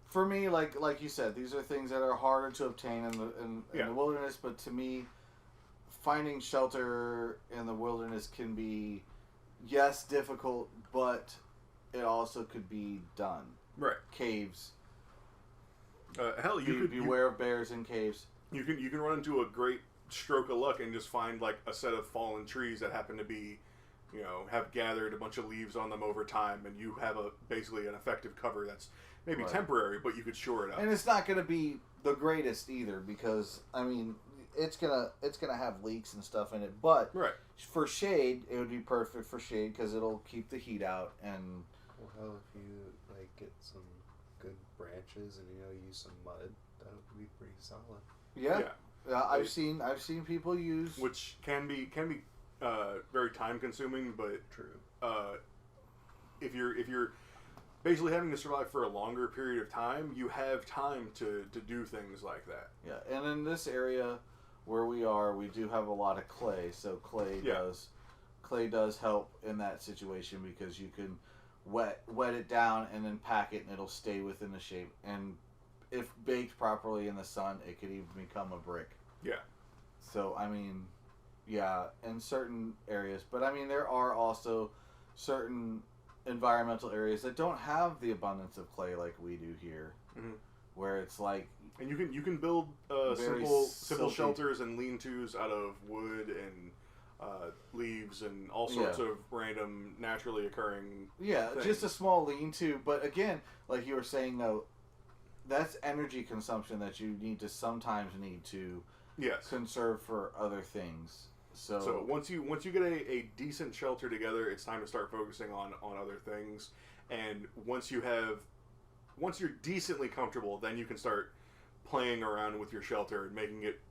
for me, like you said, these are things that are harder to obtain in the wilderness, but to me, finding shelter in the wilderness can be, yes, difficult, but it also could be done. Right. Caves. Hell, beware of bears in caves. You can run into a great stroke of luck and just find like a set of fallen trees that happen to be, have gathered a bunch of leaves on them over time, and you have basically an effective cover that's maybe temporary, but you could shore it up. And it's not going to be the greatest either, because I mean, it's gonna have leaks and stuff in it. But for shade, it would be perfect for shade because it'll keep the heat out. And well, hell, if you get some good branches and use some mud, that would be pretty solid. Yeah. I've seen people use, which can be very time consuming, but true. If you're basically having to survive for a longer period of time, you have time to do things like that. Yeah, and in this area where we are, we do have a lot of clay, so clay does help in that situation because you can wet it down and then pack it and it'll stay within the shape. And if baked properly in the sun, it could even become a brick. Yeah. So I mean, yeah, in certain areas, but I mean there are also certain environmental areas that don't have the abundance of clay like we do here, where it's like, and you can build simple shelters and lean-tos out of wood and leaves and all sorts of random naturally occurring things. Just a small lean-to, but again, like you were saying though, that's energy consumption that you sometimes need to conserve for other things. So once you get a decent shelter together, it's time to start focusing on other things. And once you're decently comfortable, then you can start playing around with your shelter and making it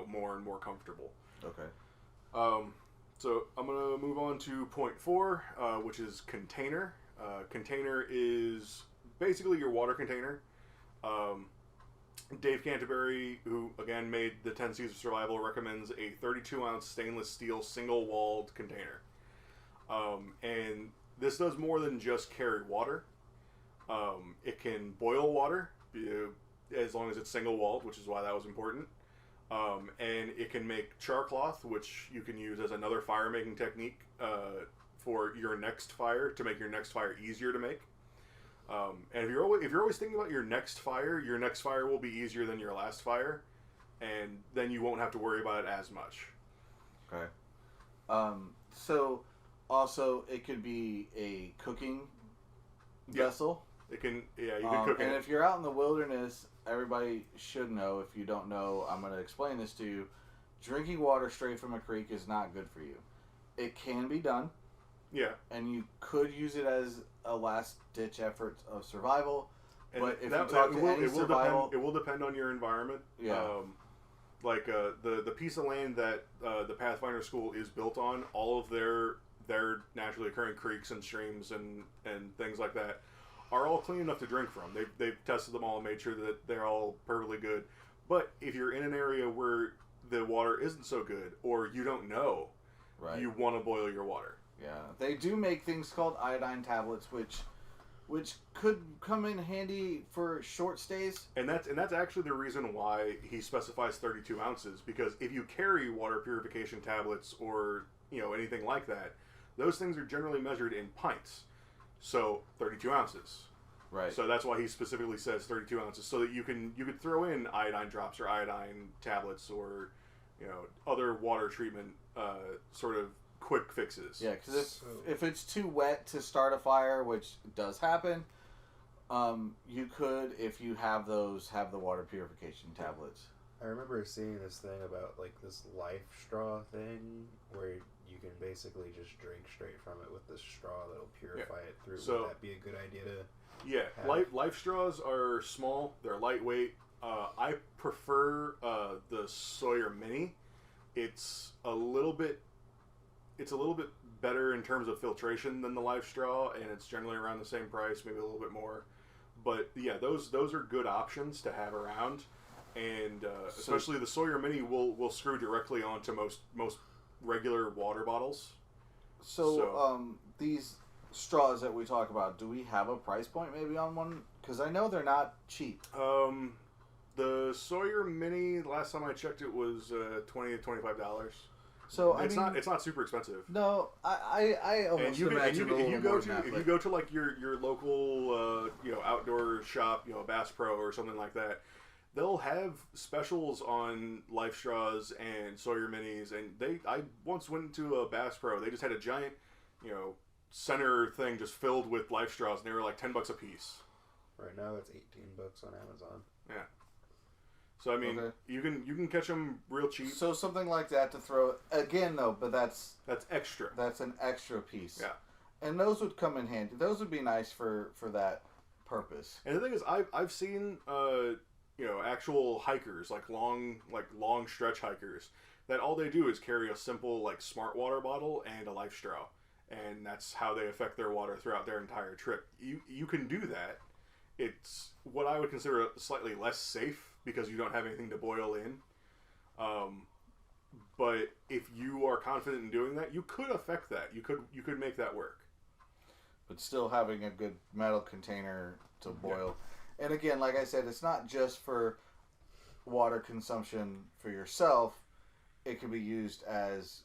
more and more comfortable. Okay. So I'm gonna move on to point 4, which is container. Container is basically your water container. Dave Canterbury, who again made the 10 C's of Survival, recommends a 32-ounce stainless steel single-walled container. And this does more than just carry water. It can boil water, as long as it's single-walled, which is why that was important. And it can make char cloth, which you can use as another fire-making technique for your next fire, to make your next fire easier to make. And if you're always thinking about your next fire will be easier than your last fire, and then you won't have to worry about it as much. Okay. So also it could be a cooking vessel. It can, you can cook in and it. if you're out in the wilderness, everybody should know. If you don't know, I'm going to explain this to you. Drinking water straight from a creek is not good for you. It can be done. Yeah. And you could use it as a last-ditch effort of survival. And but if you talk to any survival... It will depend on your environment. Yeah. The piece of land that the Pathfinder School is built on, all of their naturally occurring creeks and streams and things like that are all clean enough to drink from. They've tested them all and made sure that they're all perfectly good. But if you're in an area where the water isn't so good, or you don't know, you want to boil your water. Yeah, they do make things called iodine tablets, which which could come in handy for short stays. And that's actually the reason why he specifies 32 ounces, because if you carry water purification tablets or anything like that, those things are generally measured in pints, so 32 ounces. Right. So that's why he specifically says 32 ounces, so that you could throw in iodine drops or iodine tablets or other water treatment sort of quick fixes. Yeah, because if it's too wet to start a fire, which does happen, you could, if you have those, have the water purification tablets. I remember seeing this thing about like this life straw thing where you can basically just drink straight from it with this straw that'll purify it through. So, would that be a good idea to Yeah, life straws are small, they're lightweight. I prefer the Sawyer Mini. It's a little bit better in terms of filtration than the Life Straw, and it's generally around the same price, maybe a little bit more. But yeah, those are good options to have around, and especially the Sawyer Mini will screw directly onto most regular water bottles. So these straws that we talk about, do we have a price point maybe on one? Because I know they're not cheap. The Sawyer Mini, last time I checked, it was $20 to $25. So it's not super expensive. No, I almost imagine a little more than that. If you go to like your local outdoor shop, Bass Pro or something like that, they'll have specials on Life Straws and Sawyer Minis. And I once went into a Bass Pro. They just had a giant, center thing just filled with Life Straws, and they were like $10 a piece. Right now, it's $18 on Amazon. Yeah. So I mean, you can catch them real cheap. So something like that to throw again, though, but that's extra. That's an extra piece. Yeah. And those would come in handy. Those would be nice for that purpose. And the thing is, I've seen actual hikers, like long stretch hikers, that all they do is carry a simple like smart water bottle and a Life Straw, and that's how they affect their water throughout their entire trip. You can do that. It's what I would consider slightly less safe because you don't have anything to boil in. But if you are confident in doing that, you could affect that. You could make that work. But still having a good metal container to boil. Yeah. And again, like I said, it's not just for water consumption for yourself. It can be used as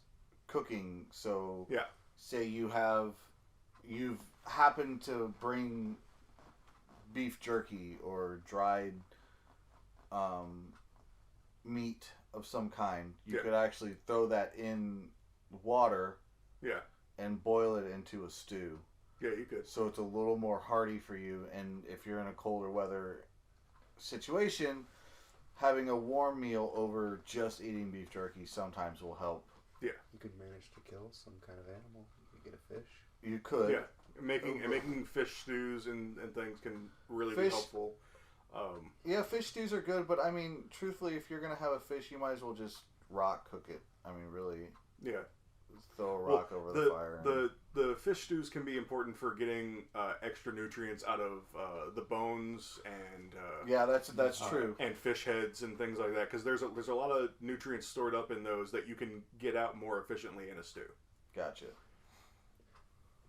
cooking. So say you've happened to bring beef jerky or dried meat of some kind. You could actually throw that in water and boil it into a stew. Yeah, you could. So it's a little more hearty for you, and if you're in a colder weather situation, having a warm meal over just eating beef jerky sometimes will help. Yeah. You could manage to kill some kind of animal. You could get a fish. You could. Yeah. Making fish stews and things can really be helpful. Yeah, fish stews are good, but I mean, truthfully, if you're going to have a fish, you might as well just rock cook it. I mean, really. Yeah. Throw a rock over the fire. The fish stews can be important for getting extra nutrients out of the bones and yeah, that's true. And fish heads and things like that, because there's a lot of nutrients stored up in those that you can get out more efficiently in a stew. Gotcha.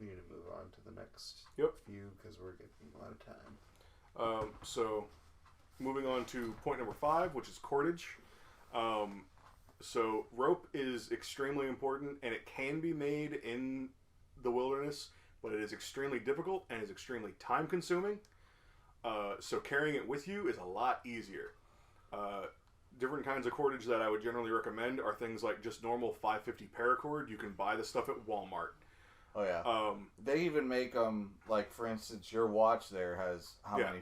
We need to move on to the next few because we're getting a lot of time. So, moving on to point number 5, which is cordage. So, rope is extremely important, and it can be made in the wilderness, but it is extremely difficult and is extremely time-consuming. So, carrying it with you is a lot easier. Different kinds of cordage that I would generally recommend are things like just normal 550 paracord. You can buy the stuff at Walmart. Oh yeah. They even make like for instance, your watch there has how many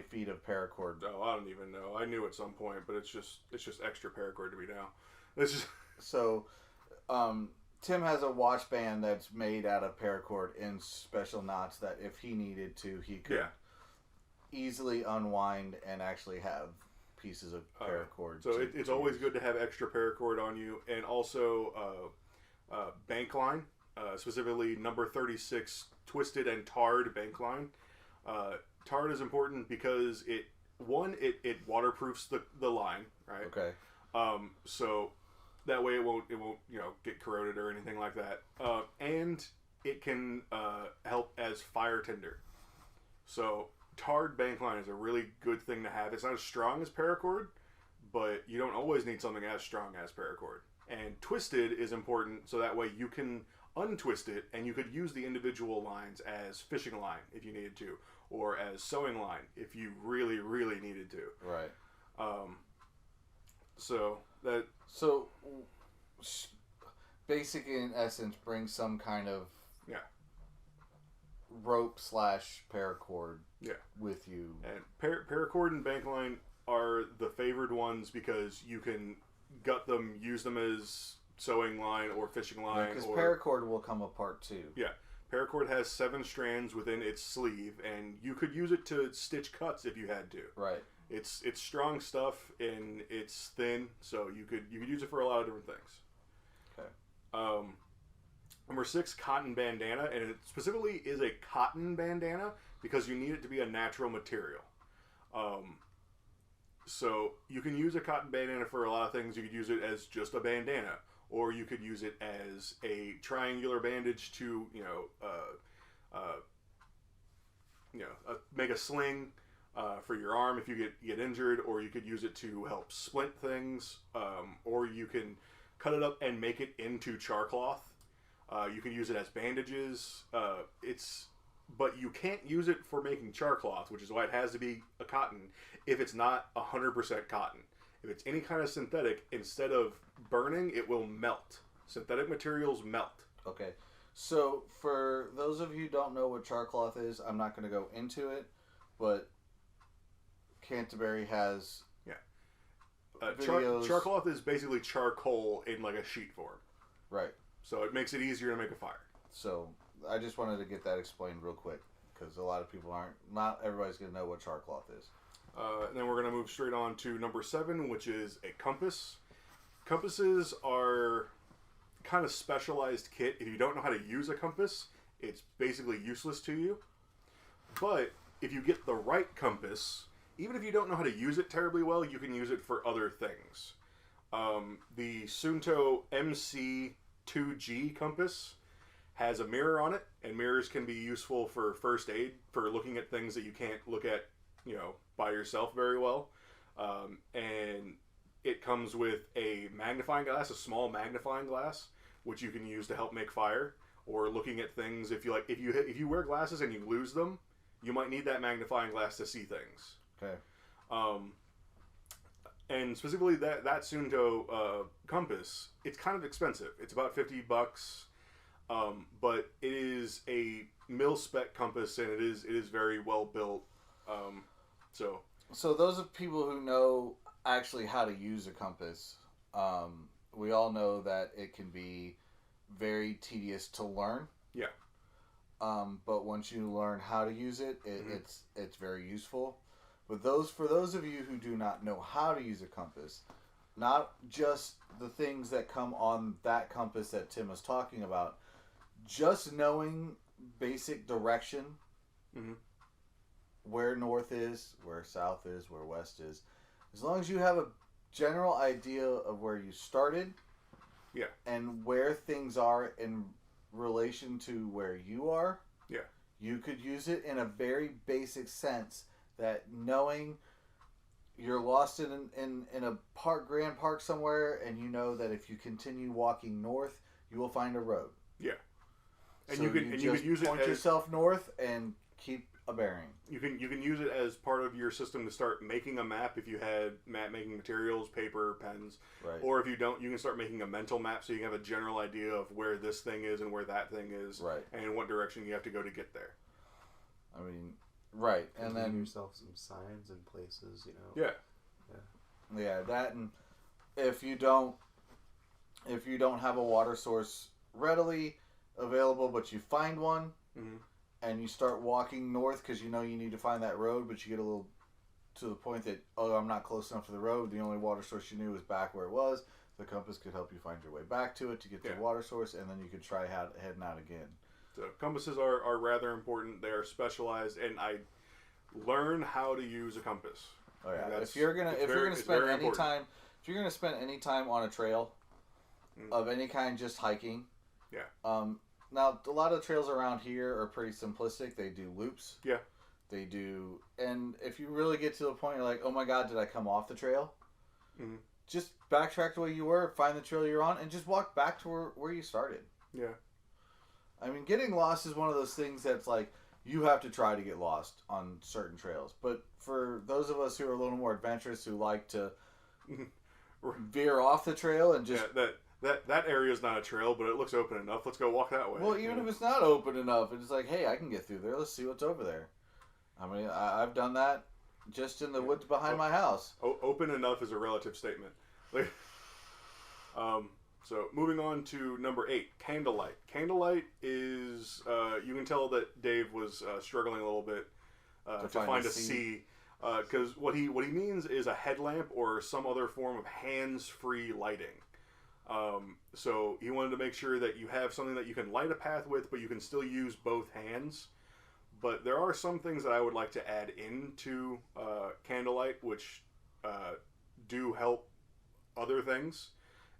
feet of paracord? Oh, I don't even know. I knew at some point, but it's just extra paracord to me now. It's just so. Tim has a watch band that's made out of paracord in special knots that if he needed to, he could easily unwind and actually have pieces of paracord. So it's always good to have extra paracord on you, and also bank line. Specifically number 36 twisted and tarred bank line. Tarred is important because it waterproofs the line, right? Okay. So that way it won't get corroded or anything like that. And it can help as fire tinder. So tarred bank line is a really good thing to have. It's not as strong as paracord, but you don't always need something as strong as paracord. And twisted is important, so that way you can untwist it, and you could use the individual lines as fishing line if you needed to, or as sewing line if you really, really needed to. Right. So basic in essence, bring some kind of rope / paracord with you. And paracord and bank line are the favored ones because you can gut them, use them as sewing line or fishing line. Because paracord will come apart too. Yeah. Paracord has 7 strands within its sleeve, and you could use it to stitch cuts if you had to. Right. It's strong stuff and it's thin, so you could use it for a lot of different things. Okay. Number 6, cotton bandana, and it specifically is a cotton bandana because you need it to be a natural material. So you can use a cotton bandana for a lot of things. You could use it as just a bandana, or you could use it as a triangular bandage to make a sling for your arm if you get injured, or you could use it to help splint things, or you can cut it up and make it into char cloth. You can use it as bandages. But you can't use it for making char cloth, which is why it has to be a cotton, if it's not 100% cotton. If it's any kind of synthetic, instead of burning, it will melt. Synthetic materials melt. Okay. So, for those of you who don't know what char cloth is, I'm not going to go into it, but Canterbury has videos. Char cloth is basically charcoal in like a sheet form. Right. So it makes it easier to make a fire. So I just wanted to get that explained real quick because a lot of people not everybody's going to know what char cloth is. And then we're going to move straight on to number 7, which is a compass. Compasses are kind of specialized kit. If you don't know how to use a compass, it's basically useless to you. But if you get the right compass, even if you don't know how to use it terribly well, you can use it for other things. The Suunto MC2G compass has a mirror on it, and mirrors can be useful for first aid, for looking at things that you can't look at, by yourself very well. And it comes with a magnifying glass, a small magnifying glass, which you can use to help make fire, or looking at things. If you wear glasses and you lose them, you might need that magnifying glass to see things. Okay. And specifically that Suunto compass, it's kind of expensive. It's about $50, but it is a mil-spec compass, and it is very well built. So those are people who know actually how to use a compass. We all know that it can be very tedious to learn. Yeah. But once you learn how to use it, it's very useful. But for those of you who do not know how to use a compass, not just the things that come on that compass that Tim was talking about, just knowing basic direction, where north is, where south is, where west is, as long as you have a general idea of where you started, and where things are in relation to where you are, you could use it in a very basic sense. That knowing you're lost in a grand park somewhere, and you know that if you continue walking north, you will find a road. Yeah, and so you could use it. Point yourself north and keep a bearing. You can use it as part of your system to start making a map if you had map making materials, paper, pens. Right. Or if you don't, you can start making a mental map so you can have a general idea of where this thing is and where that thing is, right, and in what direction you have to go to get there. I mean. Right, and then yourself some signs and places, Yeah, that, and if you don't have a water source readily available, but you find one, and you start walking north because you need to find that road, but you get a little to the point that I'm not close enough to the road. The only water source you knew was back where it was. The compass could help you find your way back to it to get to the water source, and then you could try heading out again. So compasses are rather important. They are specialized, and I learn how to use a compass. Oh yeah. If you're gonna spend any time on a trail of any kind, just hiking. Yeah. Now a lot of the trails around here are pretty simplistic. They do loops. Yeah. They do, and if you really get to the point, you're like, oh my god, did I come off the trail? Mm-hmm. Just backtrack the way you were, find the trail you're on, and just walk back to where you started. Yeah. I mean, getting lost is one of those things that's like, you have to try to get lost on certain trails. But for those of us who are a little more adventurous, who like to veer off the trail and just... Yeah, that area is not a trail, but it looks open enough. Let's go walk that way. Well, even if it's not open enough, it's like, hey, I can get through there. Let's see what's over there. I mean, I've done that just in the woods behind my house. Open enough is a relative statement. So moving on to number 8, candlelight. Candlelight is you can tell that Dave was struggling a little bit to find a C, because what he means is a headlamp or some other form of hands-free lighting. So he wanted to make sure that you have something that you can light a path with, but you can still use both hands. But there are some things that I would like to add into candlelight, which do help other things.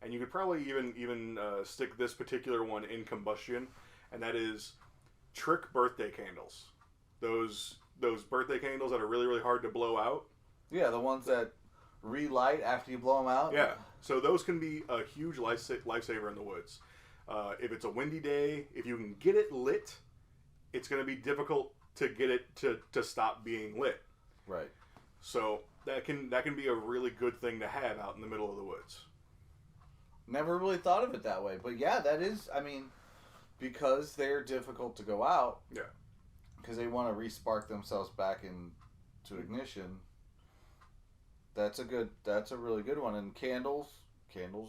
And you could probably even stick this particular one in combustion, and that is trick birthday candles. Those birthday candles that are really, really hard to blow out. Yeah, the ones that relight after you blow them out. Yeah, so those can be a huge lifesaver in the woods. If it's a windy day, if you can get it lit, it's going to be difficult to get it to stop being lit. Right. So that can be a really good thing to have out in the middle of the woods. Never really thought of it that way, but yeah, that is. I mean, because they're difficult to go out. Yeah. Because they want to re-spark themselves back into ignition. That's a really good one. And candles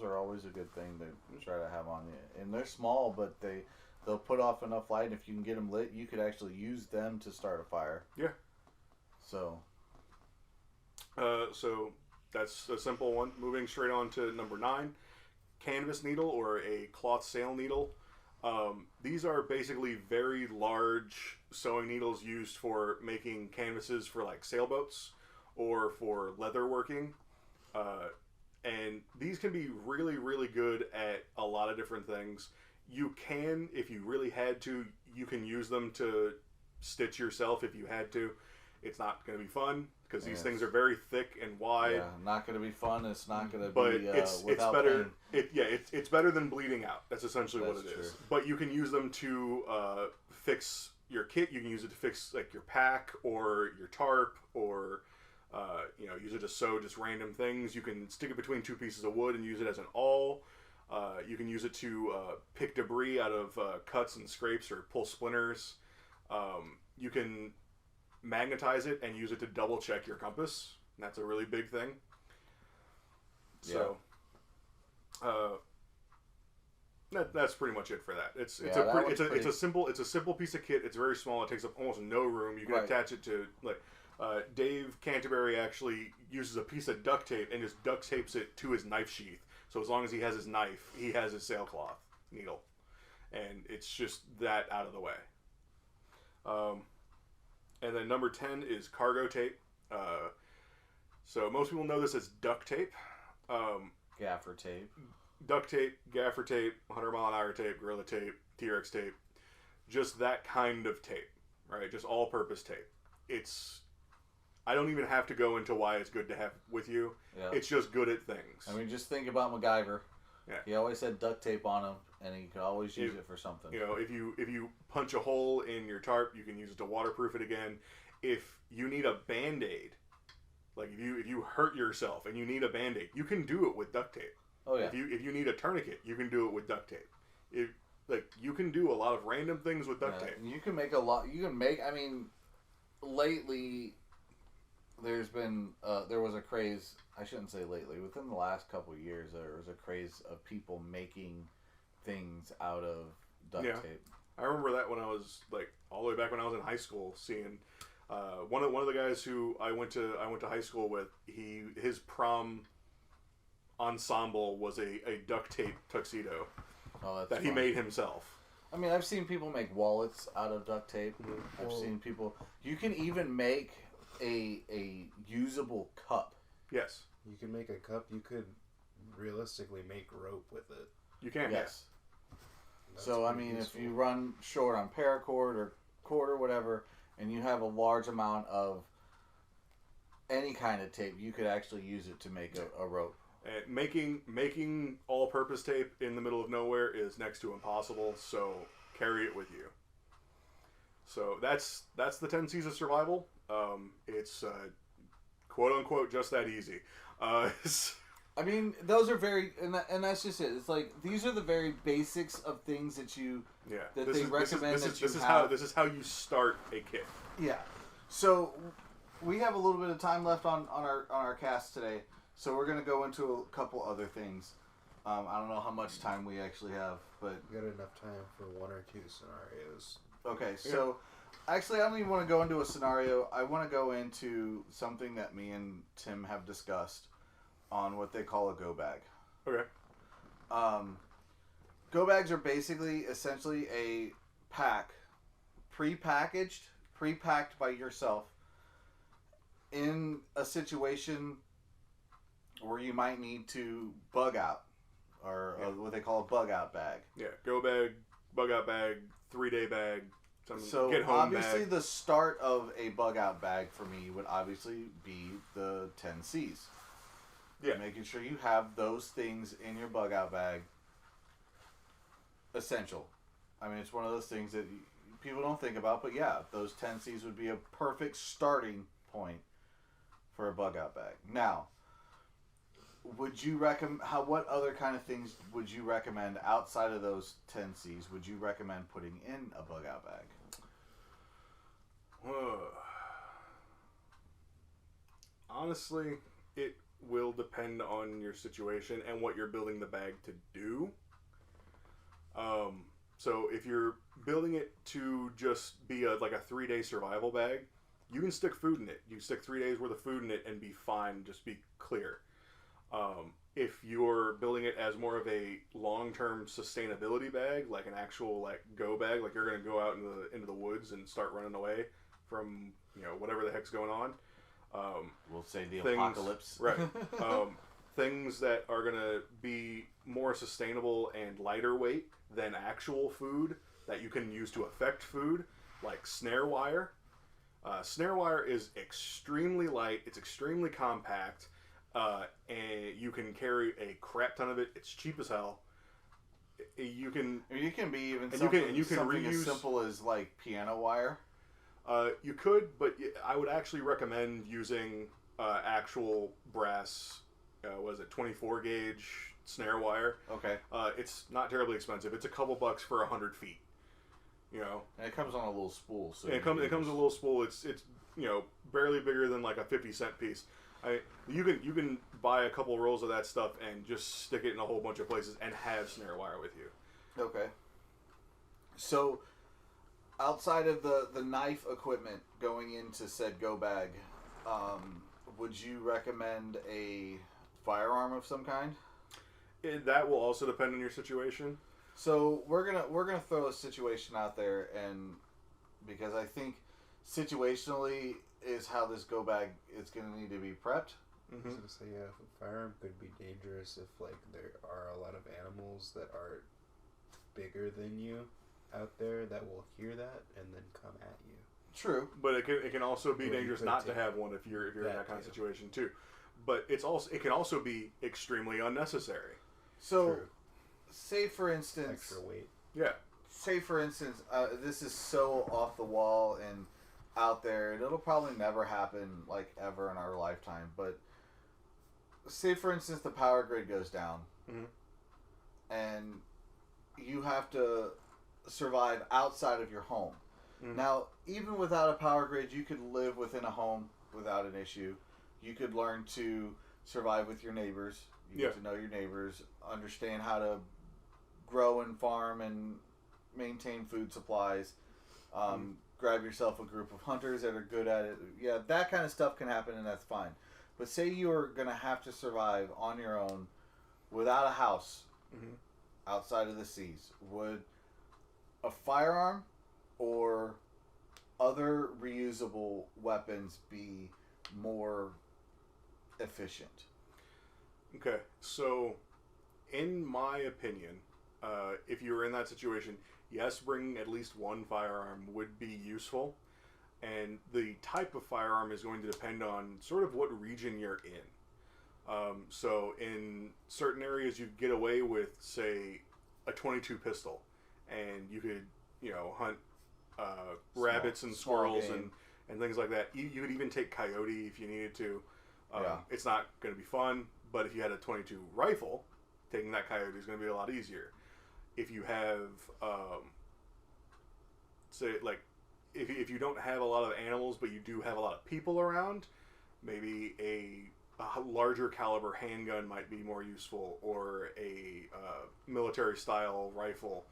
are always a good thing to try to have on you. And they're small, but they'll put off enough light. And if you can get them lit, you could actually use them to start a fire. Yeah. So that's a simple one. Moving straight on to number 9, canvas needle or a cloth sail needle. These are basically very large sewing needles used for making canvases for like sailboats or for leather working. And these can be really, really good at a lot of different things. You can, if you really had to, you can use them to stitch yourself if you had to. It's not going to be fun because these things are very thick and wide. Yeah, not going to be fun. It's not going to be it's better. It's better than bleeding out. That's essentially what it is. True. But you can use them to fix your kit. You can use it to fix like your pack or your tarp, or use it to sew just random things. You can stick it between 2 pieces of wood and use it as an awl. You can use it to pick debris out of cuts and scrapes or pull splinters. You can magnetize it and use it to double check your compass. That's a really big thing. So, that's pretty much it for that. It's a simple piece of kit. It's very small. It takes up almost no room. You can attach it to like Dave Canterbury actually uses a piece of duct tape and just duct tapes it to his knife sheath. So as long as he has his knife, he has his sailcloth needle, and it's just that out of the way. And then number 10 is cargo tape. So most people know this as duct tape. Gaffer tape. Duct tape, gaffer tape, 100-mile-an-hour tape, Gorilla tape, T-Rex tape. Just that kind of tape, right? Just all-purpose tape. I don't even have to go into why it's good to have with you. Yeah. It's just good at things. I mean, just think about MacGyver. Yeah. He always had duct tape on him, and he could always use it for something. If you punch a hole in your tarp, you can use it to waterproof it again. If you need a Band-Aid, like if you hurt yourself and you need a Band-Aid, you can do it with duct tape. Oh yeah. If you need a tourniquet, you can do it with duct tape. You can do a lot of random things with duct tape. You can make a lot. I mean, lately there's been there was a craze. I shouldn't say lately. Within the last couple of years, there was a craze of people making things out of duct tape. I remember that when I was like all the way back when I was in high school, seeing one of the guys who I went to high school with. His prom ensemble was a duct tape tuxedo that he made himself. I mean, I've seen people make wallets out of duct tape. Mm-hmm. I've seen people. You can even make a usable cup. Yes. You can make a cup. You could realistically make rope with it. You can. Yes. So, I mean, useful. If you run short on paracord or cord or whatever, and you have a large amount of any kind of tape, you could actually use it to make a rope. And making all-purpose tape in the middle of nowhere is next to impossible. So carry it with you. So that's the 10 C's of survival. It's quote unquote just that easy. I mean, those are very, and that's just it. It's like these are the very basics of things that they recommend that you have. This is how you start a kit. Yeah. So we have a little bit of time left on our cast today, so we're gonna go into a couple other things. I don't know how much time we actually have, but we got enough time for one or two scenarios. Okay, so actually, I don't even want to go into a scenario. I want to go into something that me and Tim have discussed on what they call a go bag. Okay. Go bags are basically, essentially, a pack, pre-packaged, pre-packed by yourself in a situation where you might need to bug out, or what they call a bug out bag. Yeah, go bag, bug out bag, 3-day bag. So get home obviously bag. The start of a bug out bag for me would obviously be the 10 C's. Yeah. Making sure you have those things in your bug out bag. Essential. I mean, it's one of those things that people don't think about, but yeah, those 10 C's would be a perfect starting point for a bug out bag. Now, would you recommend, what other kind of things would you recommend outside of those 10 C's would you recommend putting in a bug out bag? Honestly, it will depend on your situation and what you're building the bag to do. So if you're building it to just be like a 3-day survival bag, you can stick food in it. You can stick 3 days worth of food in it and be fine, just be clear. If you're building it as more of a long-term sustainability bag, like an actual like go bag, like you're going to go out into the woods and start running away from whatever the heck's going on. We'll say the apocalypse. Right. Things that are going to be more sustainable and lighter weight than actual food that you can use to affect food, like snare wire. Snare wire is extremely light. It's extremely compact. And you can carry a crap ton of it. It's cheap as hell. You can be even something as simple as like piano wire. You could, but I would actually recommend using actual brass. 24 gauge snare wire. Okay. It's not terribly expensive. It's a couple bucks for 100 feet. And it comes on a little spool. So it comes with a little spool. It's barely bigger than like a 50-cent piece. You can buy a couple rolls of that stuff and just stick it in a whole bunch of places and have snare wire with you. Okay. So, outside of the knife equipment going into said go bag, would you recommend a firearm of some kind? That will also depend on your situation. So we're gonna throw a situation out there, and because I think situationally is how this go bag is going to need to be prepped. Mm-hmm. I was gonna say, yeah, a firearm could be dangerous if like there are a lot of animals that are bigger than you out there that will hear that and then come at you. True, but it can also be dangerous not to have one if you're in that kind of situation too. But it can also be extremely unnecessary. So, True. Say for instance, extra weight. Yeah. Say for instance, this is so off the wall and out there, and it'll probably never happen like ever in our lifetime. But say for instance, the power grid goes down, and you have to survive outside of your home. Now, even without a power grid, you could live within a home without an issue. You could learn to survive with your neighbors. You get to know your neighbors, understand how to grow and farm and maintain food supplies. Grab yourself a group of hunters that are good at it. Yeah, that kind of stuff can happen, and that's fine. But say you're going to have to survive on your own without a house outside of the seas. Would a firearm or other reusable weapons be more efficient? Okay, so in my opinion, if you were in that situation, yes, bringing at least one firearm would be useful, and the type of firearm is going to depend on sort of what region you're in. So in certain areas, you get away with, say, a .22 pistol, and you could, hunt rabbits and squirrels and things like that. You could even take coyote if you needed to. It's not going to be fun, but if you had a .22 rifle, taking that coyote is going to be a lot easier. If you have, say, like, if you don't have a lot of animals, but you do have a lot of people around, maybe a larger caliber handgun might be more useful, or a military-style rifle.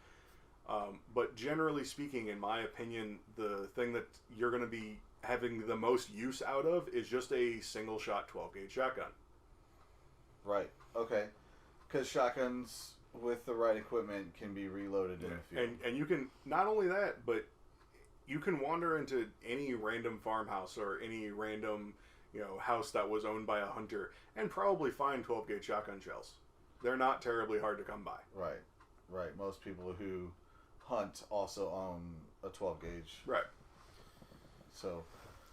But generally speaking, in my opinion, the thing that you're going to be having the most use out of is just a single-shot 12-gauge shotgun. Right. Okay. Because shotguns, with the right equipment, can be reloaded in a few. And you can, not only that, but you can wander into any random farmhouse or any random, house that was owned by a hunter and probably find 12-gauge shotgun shells. They're not terribly hard to come by. Right. Right. Most people who hunt also own a 12-gauge. Right. So,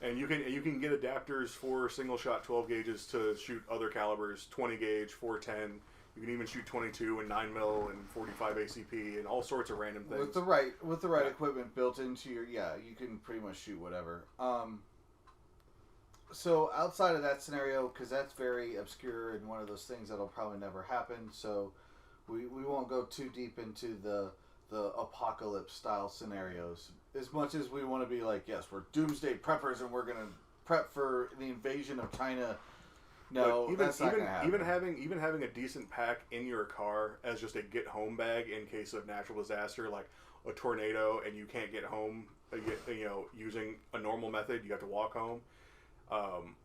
and you can get adapters for single shot 12 gauges to shoot other calibers, 20 gauge, 410. You can even shoot 22 and 9mm and 45 ACP and all sorts of random things. With the right equipment built into your, you can pretty much shoot whatever. So outside of that scenario, because that's very obscure and one of those things that'll probably never happen, so we won't go too deep into the apocalypse style scenarios. As much as we want to be like, yes, we're doomsday preppers and we're going to prep for the invasion of China. No, that's not going to happen. Even having a decent pack in your car as just a get home bag in case of natural disaster, like a tornado, and you can't get home, using a normal method, you have to walk home,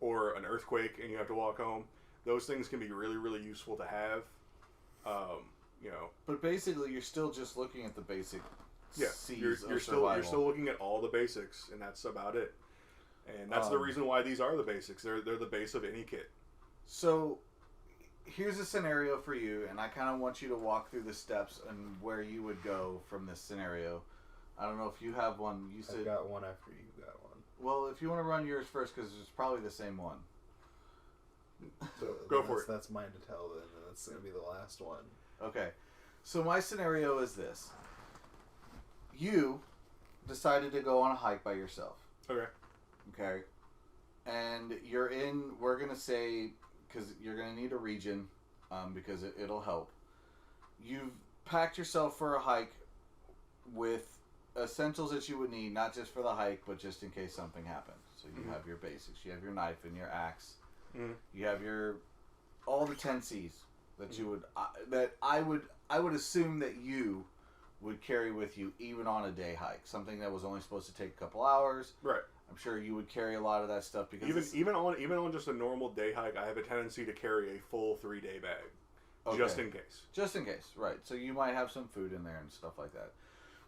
or an earthquake and you have to walk home. Those things can be really, really useful to have. But basically, you're still just looking at the basic. Yeah, you're still looking at all the basics, and that's about it. And that's the reason why these are the basics. They're the base of any kit. So, here's a scenario for you, and I kind of want you to walk through the steps and where you would go from this scenario. I don't know if you have one. You said I got one after you got one. Well, if you want to run yours first, because it's probably the same one. So go for it. That's mine to tell then. That's going to be the last one. Okay. So my scenario is this. You decided to go on a hike by yourself. Okay. Okay. And you're in, we're going to say, because you're going to need a region, because it'll help. You've packed yourself for a hike with essentials that you would need, not just for the hike, but just in case something happens. So you have your basics. You have your knife and your axe. Mm-hmm. You have all the 10 C's that you would, I would assume that you would carry with you even on a day hike. Something that was only supposed to take a couple hours. Right. I'm sure you would carry a lot of that stuff because even on just a normal day hike, I have a tendency to carry a full 3-day bag, just in case. Just in case, right? So you might have some food in there and stuff like that.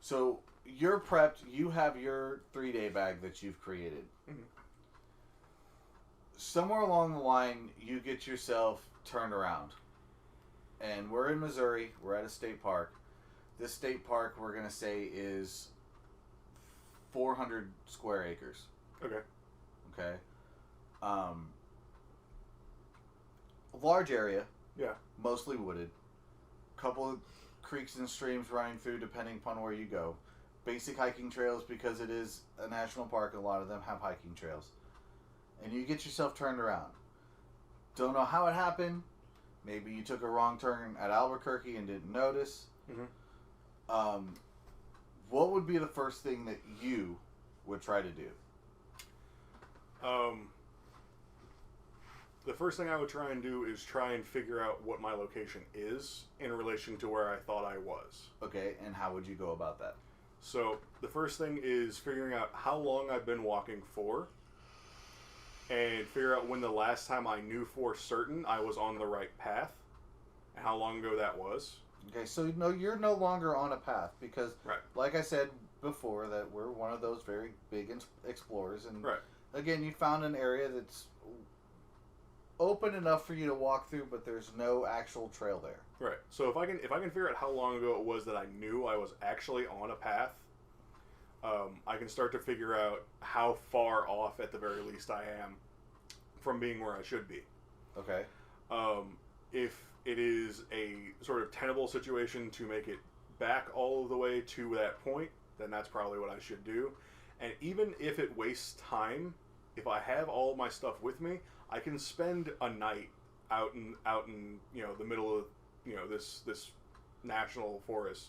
So you're prepped. You have your 3-day bag that you've created. Mm-hmm. Somewhere along the line, you get yourself turned around, and we're in Missouri. We're at a state park. This state park, we're gonna say, is 400 square acres. Okay. Okay. A large area. Yeah. Mostly wooded. Couple of creeks and streams running through depending upon where you go. Basic hiking trails because it is a national park. A lot of them have hiking trails. And you get yourself turned around. Don't know how it happened. Maybe you took a wrong turn at Albuquerque and didn't notice. Mm-hmm. What would be the first thing that you would try to do? The first thing I would try and do is try and figure out what my location is in relation to where I thought I was. Okay, and how would you go about that? So, the first thing is figuring out how long I've been walking for, and figure out when the last time I knew for certain I was on the right path, and how long ago that was. Okay, so no, you're no longer on a path because, right. Like I said before, that we're one of those very big explorers, and right. Again, you found an area that's open enough for you to walk through, but there's no actual trail there. Right. So if I can figure out how long ago it was that I knew I was actually on a path, I can start to figure out how far off, at the very least, I am from being where I should be. Okay. If it is a sort of tenable situation to make it back all of the way to that point, then that's probably what I should do. And even if it wastes time, if I have all my stuff with me, I can spend a night out in the middle of this national forest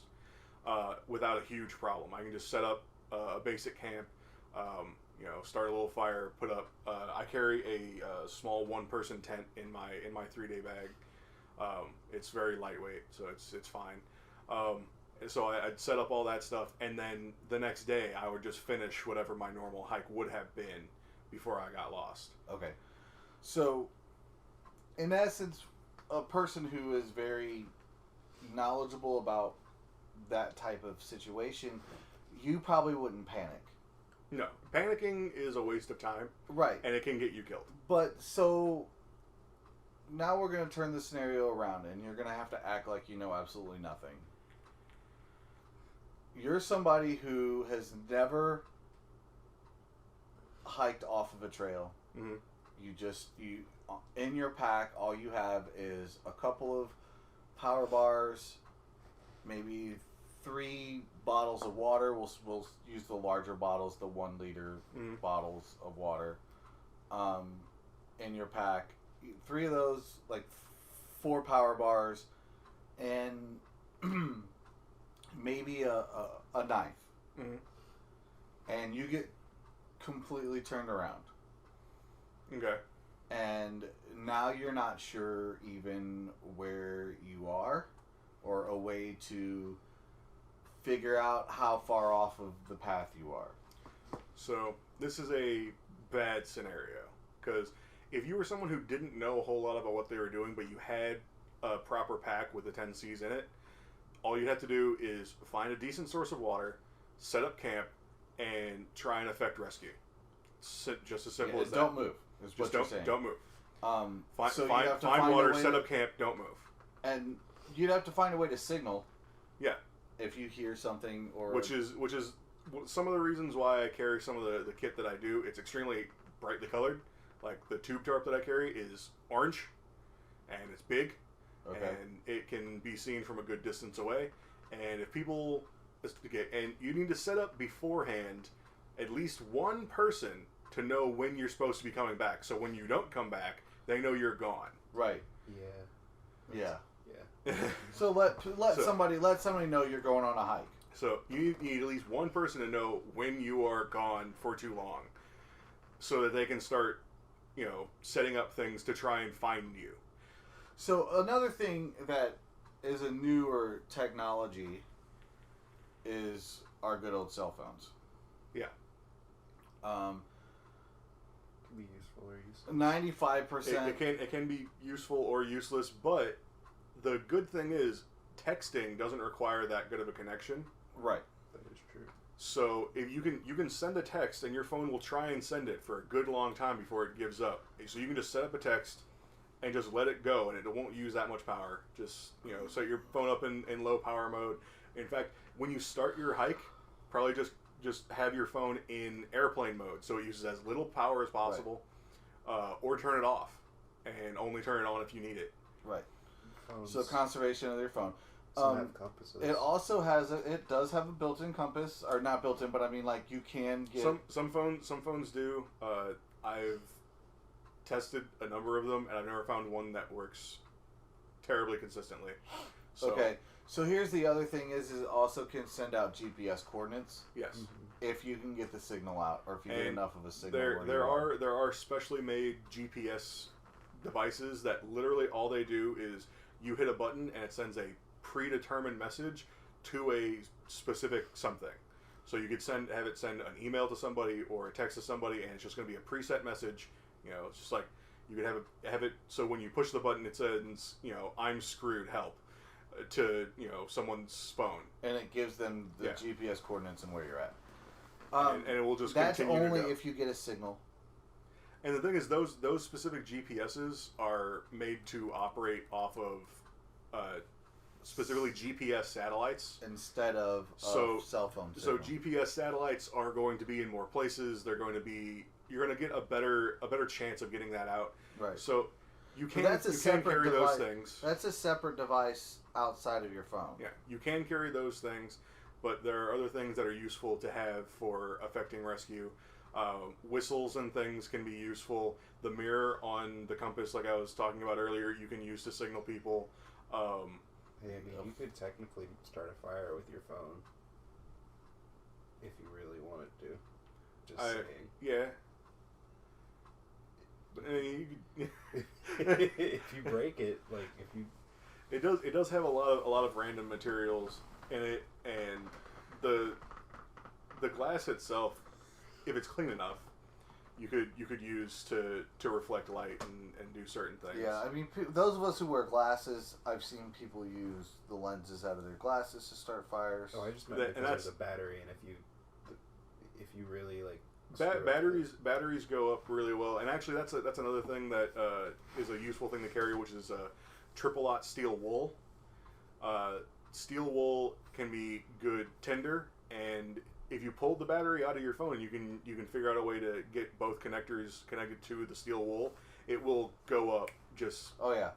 without a huge problem. I can just set up a basic camp, start a little fire, put up. I carry a small one-person tent in my 3-day bag. It's very lightweight, so it's fine. So I'd set up all that stuff, and then the next day I would just finish whatever my normal hike would have been before I got lost. Okay. So, in essence, a person who is very knowledgeable about that type of situation, you probably wouldn't panic. No. Panicking is a waste of time. Right. And it can get you killed. But, so, now we're going to turn the scenario around, and you're going to have to act like you know absolutely nothing. You're somebody who has never hiked off of a trail. Mm-hmm. You in your pack, all you have is a couple of power bars, maybe 3 bottles of water. We'll use the larger bottles, the 1 liter bottles of water, in your pack. 3 of those, like 4 power bars, and maybe a knife. Mm-hmm. And you get completely turned around. Okay. And now you're not sure even where you are, or a way to figure out how far off of the path you are. So this is a bad scenario, because if you were someone who didn't know a whole lot about what they were doing, but you had a proper pack with the 10 Cs in it, all you'd have to do is find a decent source of water, set up camp, and try and effect rescue. Just as simple as that. Don't move. Is Just what you're saying. don't move. Find water, set up camp, don't move. And you'd have to find a way to signal. Yeah. If you hear something, or which is some of the reasons why I carry some of the kit that I do. It's extremely brightly colored. Like the tube tarp that I carry is orange, and it's big, and it can be seen from a good distance away. And if people, and you need to set up beforehand at least one person to know when you're supposed to be coming back. So when you don't come back, they know you're gone. Right. Yeah. So let somebody know you're going on a hike. So you need at least one person to know when you are gone for too long, so that they can start, setting up things to try and find you. So another thing that is a newer technology is our good old cell phones. Yeah. Be useful or useless. 95%. It can be useful or useless, but the good thing is texting doesn't require that good of a connection. Right. That is true. So if you can send a text, and your phone will try and send it for a good long time before it gives up. So you can just set up a text and just let it go, and it won't use that much power. Just set your phone up in low power mode. In fact, when you start your hike, probably just have your phone in airplane mode, so it uses as little power as possible, or turn it off, and only turn it on if you need it. Right. Phones. So conservation of your phone. Some have compasses. It also it does have a built-in compass, or not built-in, but I mean, like, you can get some phones do. I've tested a number of them, and I've never found one that works terribly consistently. So, okay. So here's the other thing: is it also can send out GPS coordinates. Yes. Mm-hmm. If you can get the signal out, or if you get enough of a signal. There are specially made GPS devices that literally all they do is you hit a button and it sends a predetermined message to a specific something. So you could have it send an email to somebody or a text to somebody, and it's just going to be a preset message. It's just like you could have it so when you push the button, it says, "I'm screwed, help," to someone's phone, and it gives them the GPS coordinates and where you're at. And it will just that's continue only to go. if you get a signal. And the thing is, those specific GPSs are made to operate off of specifically GPS satellites instead of cell phone signal. So GPS satellites are going to be in more places. You're going to get a better chance of getting that out. Right. So you can carry those things. That's a separate device outside of your phone. Yeah, you can carry those things, but there are other things that are useful to have for effecting rescue. Whistles and things can be useful. The mirror on the compass, like I was talking about earlier, you can use to signal people. Hey, I mean, you could technically start a fire with your phone if you really wanted to. Just saying. Yeah. If you break it, like if you, it does have a lot of random materials in it, and the glass itself, if it's clean enough, you could use to reflect light and do certain things. Yeah, I mean, those of us who wear glasses, I've seen people use the lenses out of their glasses to start fires. Oh, I just meant because there's a battery, and if you really like. Batteries go up really well, and actually that's another thing that is a useful thing to carry, which is triple-aught steel wool. Steel wool can be good tinder, and if you pulled the battery out of your phone, you can figure out a way to get both connectors connected to the steel wool. It will go up just. Oh yeah,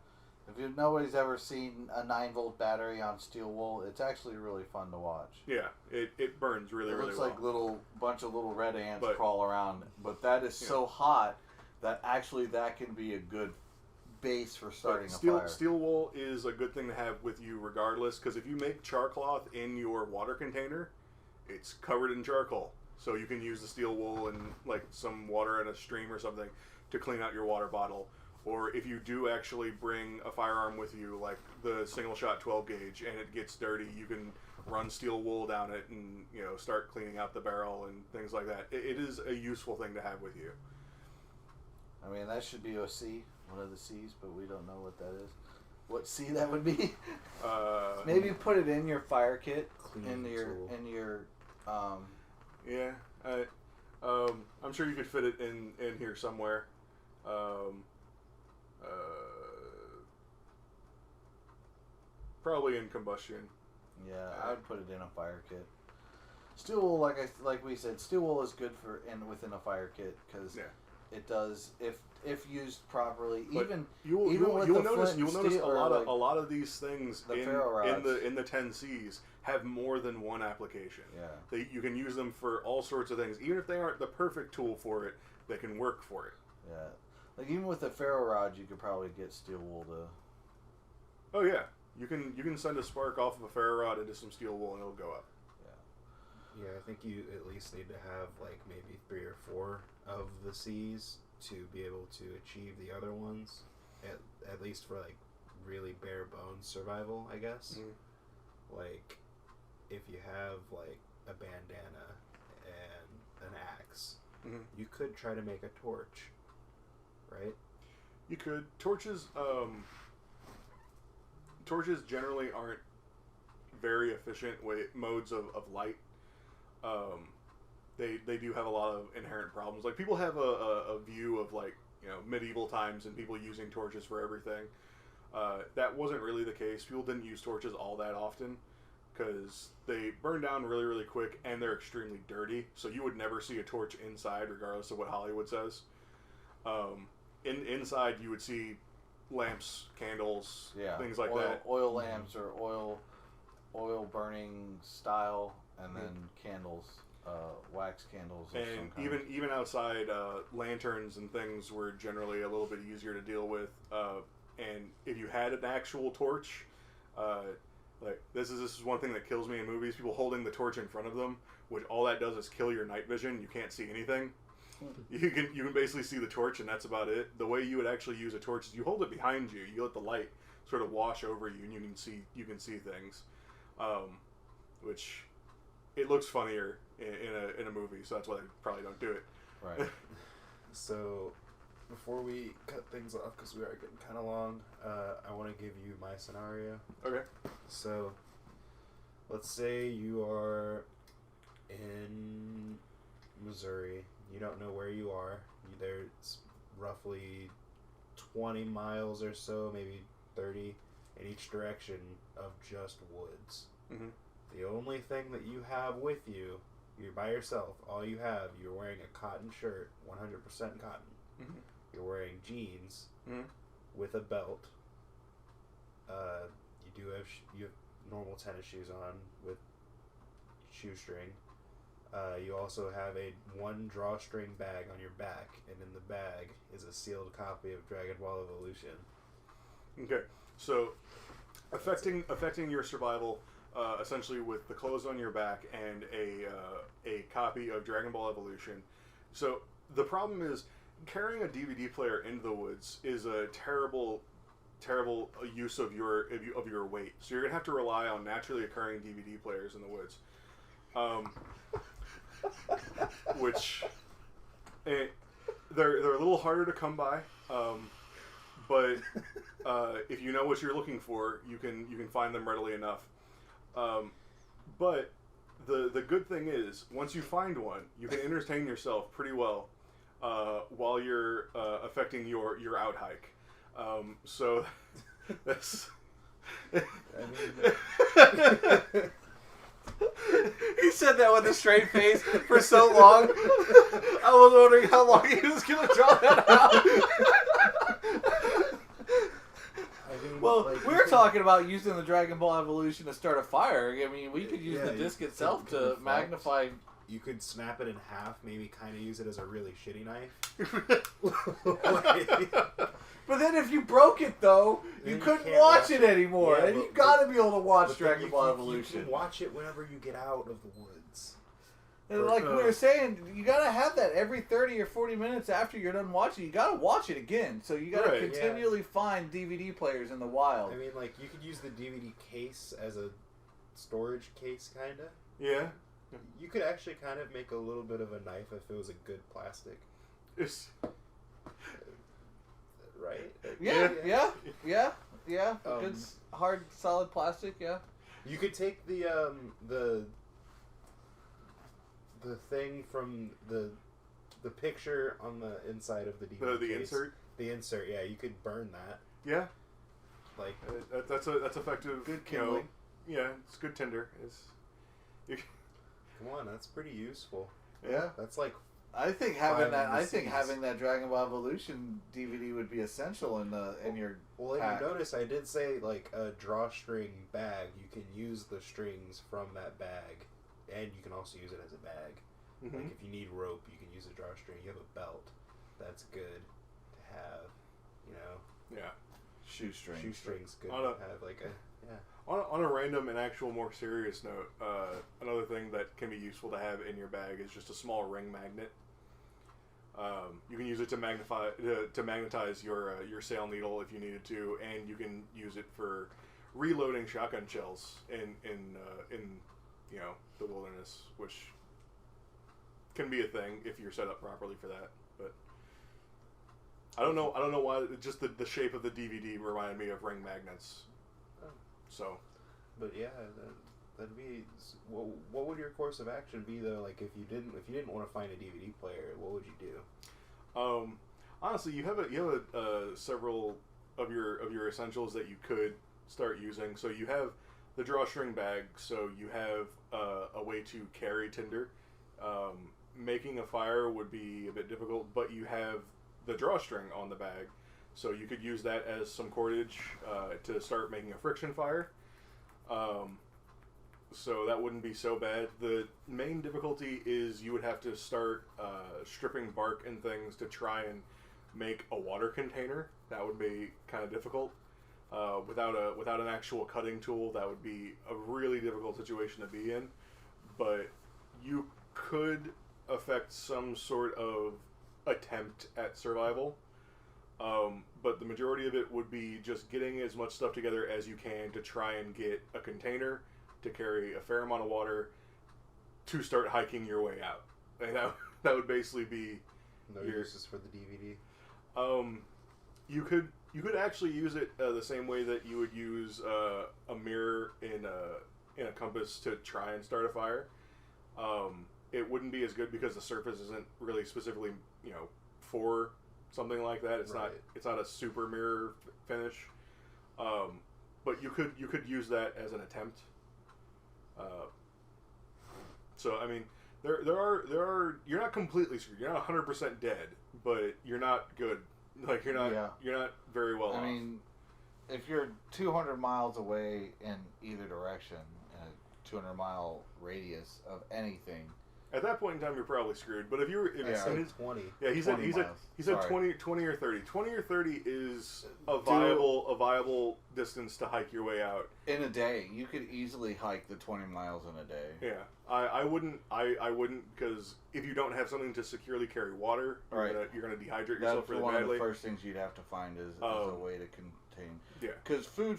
if nobody's ever seen a 9-volt battery on steel wool, it's actually really fun to watch. Yeah, it burns really well. It looks like bunch of little red ants crawl around, but that is so hot that actually that can be a good base for starting a fire. Steel wool is a good thing to have with you regardless, because if you make char cloth in your water container, it's covered in charcoal. So you can use the steel wool and like some water in a stream or something to clean out your water bottle. Or if you do actually bring a firearm with you, like the single shot 12 gauge, and it gets dirty, you can run steel wool down it and start cleaning out the barrel and things like that. It is a useful thing to have with you. I mean, that should be a C, one of the C's, but we don't know what that is. What C that would be? Maybe put it in your fire kit, in your. Yeah, I'm sure you could fit it in here somewhere. Probably in combustion. Yeah, I would put it in a fire kit. Steel wool, like we said, steel wool is good within a fire kit because it does if used properly. But even you'll notice a lot of these things in the 10Cs have more than one application. Yeah, you can use them for all sorts of things, even if they aren't the perfect tool for it. They can work for it. Yeah, like even with a ferro rod, you could probably get steel wool to. Oh yeah, you can send a spark off of a ferro rod into some steel wool and it'll go up. Yeah, I think you at least need to have like maybe 3 or 4 of the C's to be able to achieve the other ones, at least for like really bare bones survival, I guess. Mm-hmm. Like if you have like a bandana and an axe, mm-hmm. you could try to make a torch, right? You could. Torches generally aren't very efficient modes of light. They do have a lot of inherent problems. Like people have a view of like medieval times and people using torches for everything. That wasn't really the case. People didn't use torches all that often because they burn down really, really quick and they're extremely dirty. So you would never see a torch inside, regardless of what Hollywood says. Inside, you would see lamps, candles, things like that. Oil lamps or oil burning style, and then candles, wax candles. And even outside, lanterns and things were generally a little bit easier to deal with. And if you had an actual torch, like this is one thing that kills me in movies: people holding the torch in front of them, which all that does is kill your night vision. You can't see anything. You can basically see the torch, and that's about it. The way you would actually use a torch is you hold it behind you. You let the light sort of wash over you, and you can see things, which it looks funnier in a movie. So that's why they probably don't do it. Right. So before we cut things off, because we are getting kind of long, I want to give you my scenario. Okay. So let's say you are in Missouri. You don't know where you are. There's roughly 20 miles or so, maybe 30, in each direction of just woods. Mm-hmm. The only thing that you have with you, you're by yourself. All you have, you're wearing a cotton shirt, 100% cotton. Mm-hmm. You're wearing jeans Mm-hmm. with a belt. You do have you have normal tennis shoes on with shoestring. You also have a one drawstring bag on your back, and in the bag is a sealed copy of Dragon Ball Evolution. Okay, so affecting your survival, essentially with the clothes on your back and a copy of Dragon Ball Evolution. So the problem is carrying a DVD player into the woods is a terrible use of your weight. So you're gonna have to rely on naturally occurring DVD players in the woods, which they're a little harder to come by. But if you know what you're looking for, you can find them readily enough. But the good thing is, once you find one, you can entertain yourself pretty well while you're affecting your out hike. So that's. He said that with a straight face for so long. I was wondering how long he was going to draw that out. Well, like, we were talking about using the Dragon Ball Evolution to start a fire. I mean, we could use the disc itself to magnify. You could snap it in half, maybe kind of use it as a really shitty knife. But then if you broke it, though, you couldn't watch it anymore. Yeah, and you got to be able to watch Dragon Ball You Evolution. can watch it whenever you get out of the woods. And like we were saying, you got to have that every 30 or 40 minutes after you're done watching. You got to watch it again. So you got to continually find DVD players in the wild. I mean, like, you could use the DVD case as a storage case, kind of. Yeah. You could actually kind of make a little bit of a knife if it was a good plastic. Right? Yeah. Good, hard, solid plastic, yeah. You could take the thing from the picture on the inside of the DVD the case. insert? The insert, yeah. You could burn that. Yeah. Like That's effective. Good kindling. Yeah, it's good tinder. Come on, that's pretty useful. Yeah. That's like I think having that Dragon Ball Evolution DVD would be essential in your Well, if pack. you notice, I did say, like, a drawstring bag. You can use the strings from that bag, and you can also use it as a bag. Mm-hmm. Like, if you need rope, you can use a drawstring. You have a belt. That's good to have, you know. Yeah. Shoestring. Shoestring's good to have, like a... Yeah. On a random and actual more serious note, another thing that can be useful to have in your bag is just a small ring magnet. You can use it to magnetize your sail needle if you needed to, and you can use it for reloading shotgun shells in the wilderness, which can be a thing if you're set up properly for that. But I don't know why. Just the shape of the DVD reminded me of ring magnets. So, but yeah, that'd be. What would your course of action be though? Like if you didn't want to find a DVD player, what would you do? Honestly, you have several of your essentials that you could start using. So you have the drawstring bag. So you have a way to carry tinder. Making a fire would be a bit difficult, but you have the drawstring on the bag. So you could use that as some cordage to start making a friction fire. So that wouldn't be so bad. The main difficulty is you would have to start stripping bark and things to try and make a water container. That would be kind of difficult. Without an actual cutting tool, that would be a really difficult situation to be in. But you could affect some sort of attempt at survival. But the majority of it would be just getting as much stuff together as you can to try and get a container to carry a fair amount of water to start hiking your way out. And that would basically be no uses for the DVD. You could actually use it the same way that you would use a mirror in a compass to try and start a fire. It wouldn't be as good because the surface isn't really specifically for something like that. It's not a super mirror finish. but you could use that as an attempt. So I mean, there are you're not completely screwed. You're not 100% dead, but you're not good. Like you're not very well off. I mean, if you're 200 miles away in either direction in a 200-mile radius of anything, at that point in time, you're probably screwed. But if you're... If I said 20. Yeah, he said 20 or 30. 20 or 30 is a viable distance to hike your way out. In a day. You could easily hike the 20 miles in a day. Yeah. I wouldn't because if you don't have something to securely carry water, you're gonna dehydrate yourself really badly. That's one of the first things you'd have to find is a way to contain. Yeah. Because food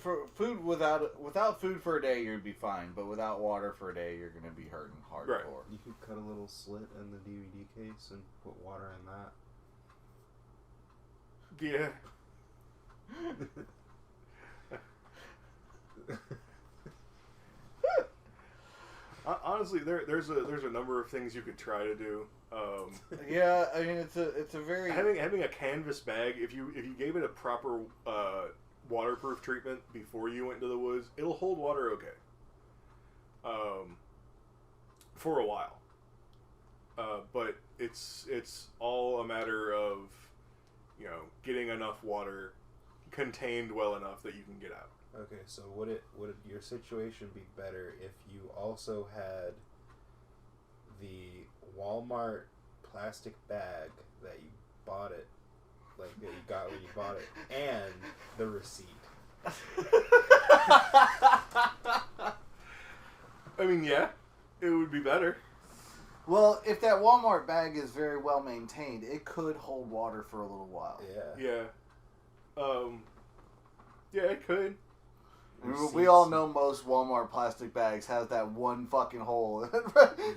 without food for a day you'd be fine, but without water for a day you're gonna be hurting hardcore. Right. You could cut a little slit in the DVD case and put water in that. Yeah. Honestly, there's a number of things you could try to do. Yeah, I mean it's a very having a canvas bag. If you gave it a proper waterproof treatment before you went into the woods, it'll hold water okay. For a while. But it's all a matter of getting enough water contained well enough that you can get out. Okay, so would your situation be better if you also had the Walmart plastic bag that you bought it, like that you got when you bought it, and the receipt? I mean, yeah, it would be better. Well, if that Walmart bag is very well maintained, it could hold water for a little while. Yeah. Yeah, it could. We all know most Walmart plastic bags has that one fucking hole.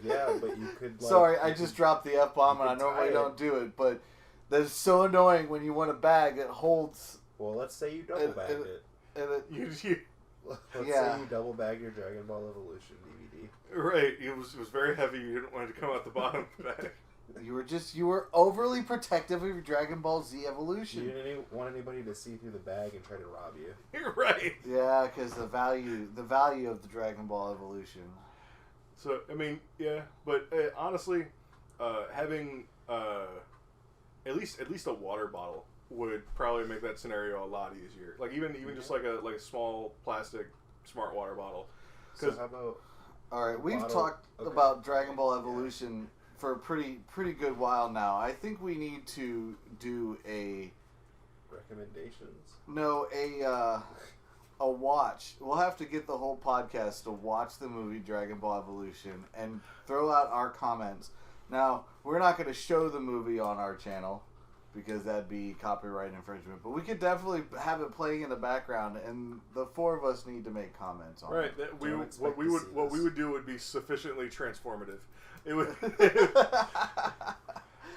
Yeah, but you could... Sorry, I just dropped the F-bomb and I normally don't do it, but that's so annoying when you want a bag that holds... Well, let's say you double bagged it. Let's say you double bagged your Dragon Ball Evolution DVD. Right, it was very heavy. You didn't want it to come out the bottom of the bag. You were overly protective of your Dragon Ball Z Evolution. You didn't want anybody to see through the bag and try to rob you. You're right. Yeah, because the value of the Dragon Ball Evolution. So I mean, yeah, but honestly, having at least a water bottle would probably make that scenario a lot easier. Like even just like a small plastic smart water bottle. So how about? All right, we've talked about Dragon Ball Evolution for a pretty good while now. I think we need to do a recommendations. No, a watch. We'll have to get the whole podcast to watch the movie Dragon Ball Evolution and throw out our comments. Now, we're not going to show the movie on our channel because that'd be copyright infringement, but we could definitely have it playing in the background, and the four of us need to make comments on it. Right. What we would do would be sufficiently transformative. It would.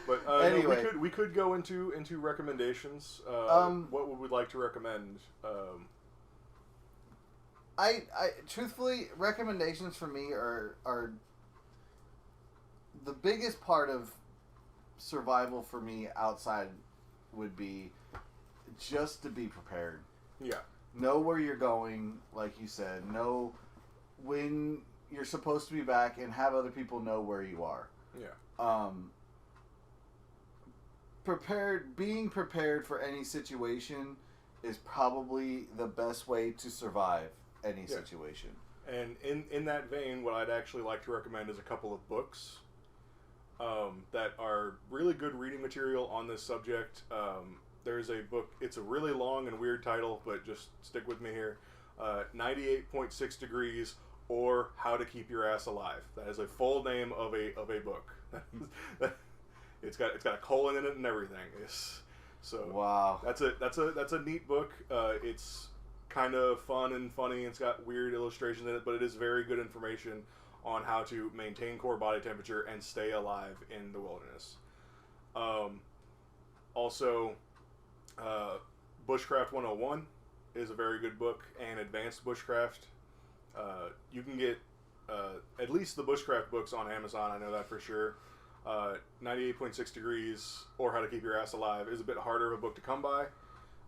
But anyway, no, we could go into recommendations. What would we like to recommend? I truthfully, recommendations for me are the biggest part of survival for me outside would be just to be prepared. Yeah. Know where you're going, like you said. Know when you're supposed to be back, and have other people know where you are. Yeah. Being prepared for any situation is probably the best way to survive any situation. And in that vein, what I'd actually like to recommend is a couple of books that are really good reading material on this subject. There's a book, it's a really long and weird title, but just stick with me here. 98.6 Degrees, or How to Keep Your Ass Alive. That is a full name of a book. It's got a colon in it and everything. So wow, that's a neat book. It's kind of fun and funny. It's got weird illustrations in it, but it is very good information on how to maintain core body temperature and stay alive in the wilderness. Also, Bushcraft 101 is a very good book, and Advanced Bushcraft. You can get at least the Bushcraft books on Amazon, I know that for sure. 98.6 Degrees, or How to Keep Your Ass Alive is a bit harder of a book to come by,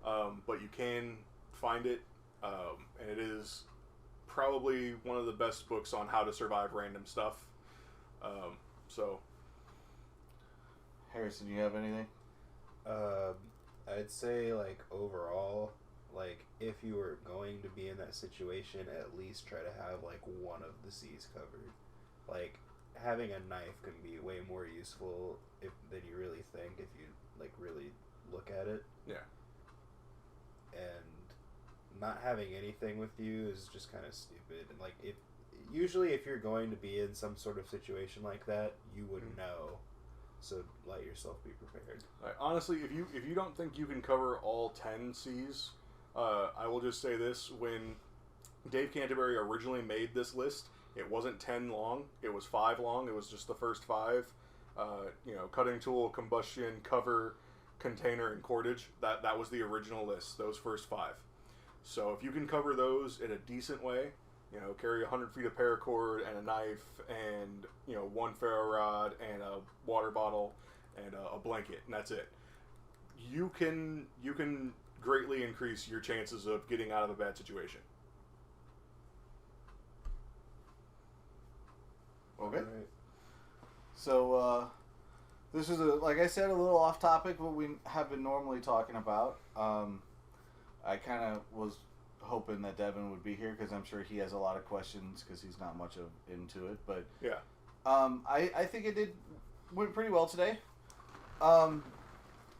but you can find it. and it is probably one of the best books on how to survive random stuff. So, Harrison, you have anything? I'd say, like, overall, like, if you were going to be in that situation, at least try to have, like, one of the C's covered. Like, having a knife can be way more useful than you really think if you, like, really look at it. Yeah. And not having anything with you is just kind of stupid. And, like, usually if you're going to be in some sort of situation like that, you would know. So let yourself be prepared. Honestly, if you don't think you can cover all 10 C's, I will just say this: when Dave Canterbury originally made this list, it wasn't 10 long; it was 5 long. It was just the first 5. Cutting tool, combustion, cover, container, and cordage. That was the original list. Those first 5. So if you can cover those in a decent way, carry 100 feet of paracord and a knife and 1 ferro rod and a water bottle and a blanket, and that's it. You can greatly increase your chances of getting out of a bad situation. Okay. All right. So, this is, like I said, a little off topic, what we have been normally talking about. I kind of was hoping that Devin would be here because I'm sure he has a lot of questions because he's not much into it. But yeah, I think it went pretty well today.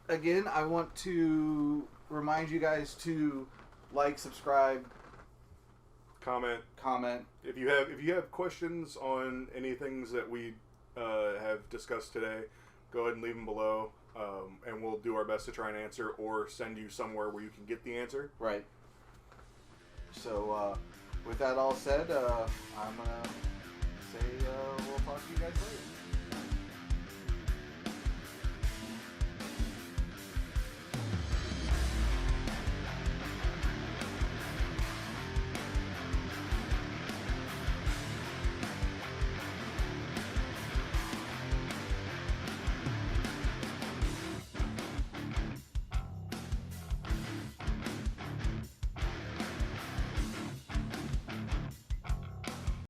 Again, I want to remind you guys to like, subscribe, comment. If you have questions on any things that we have discussed today, go ahead and leave them below, and we'll do our best to try and answer or send you somewhere where you can get the answer. Right. So, with that all said, I'm going to say we'll talk to you guys later.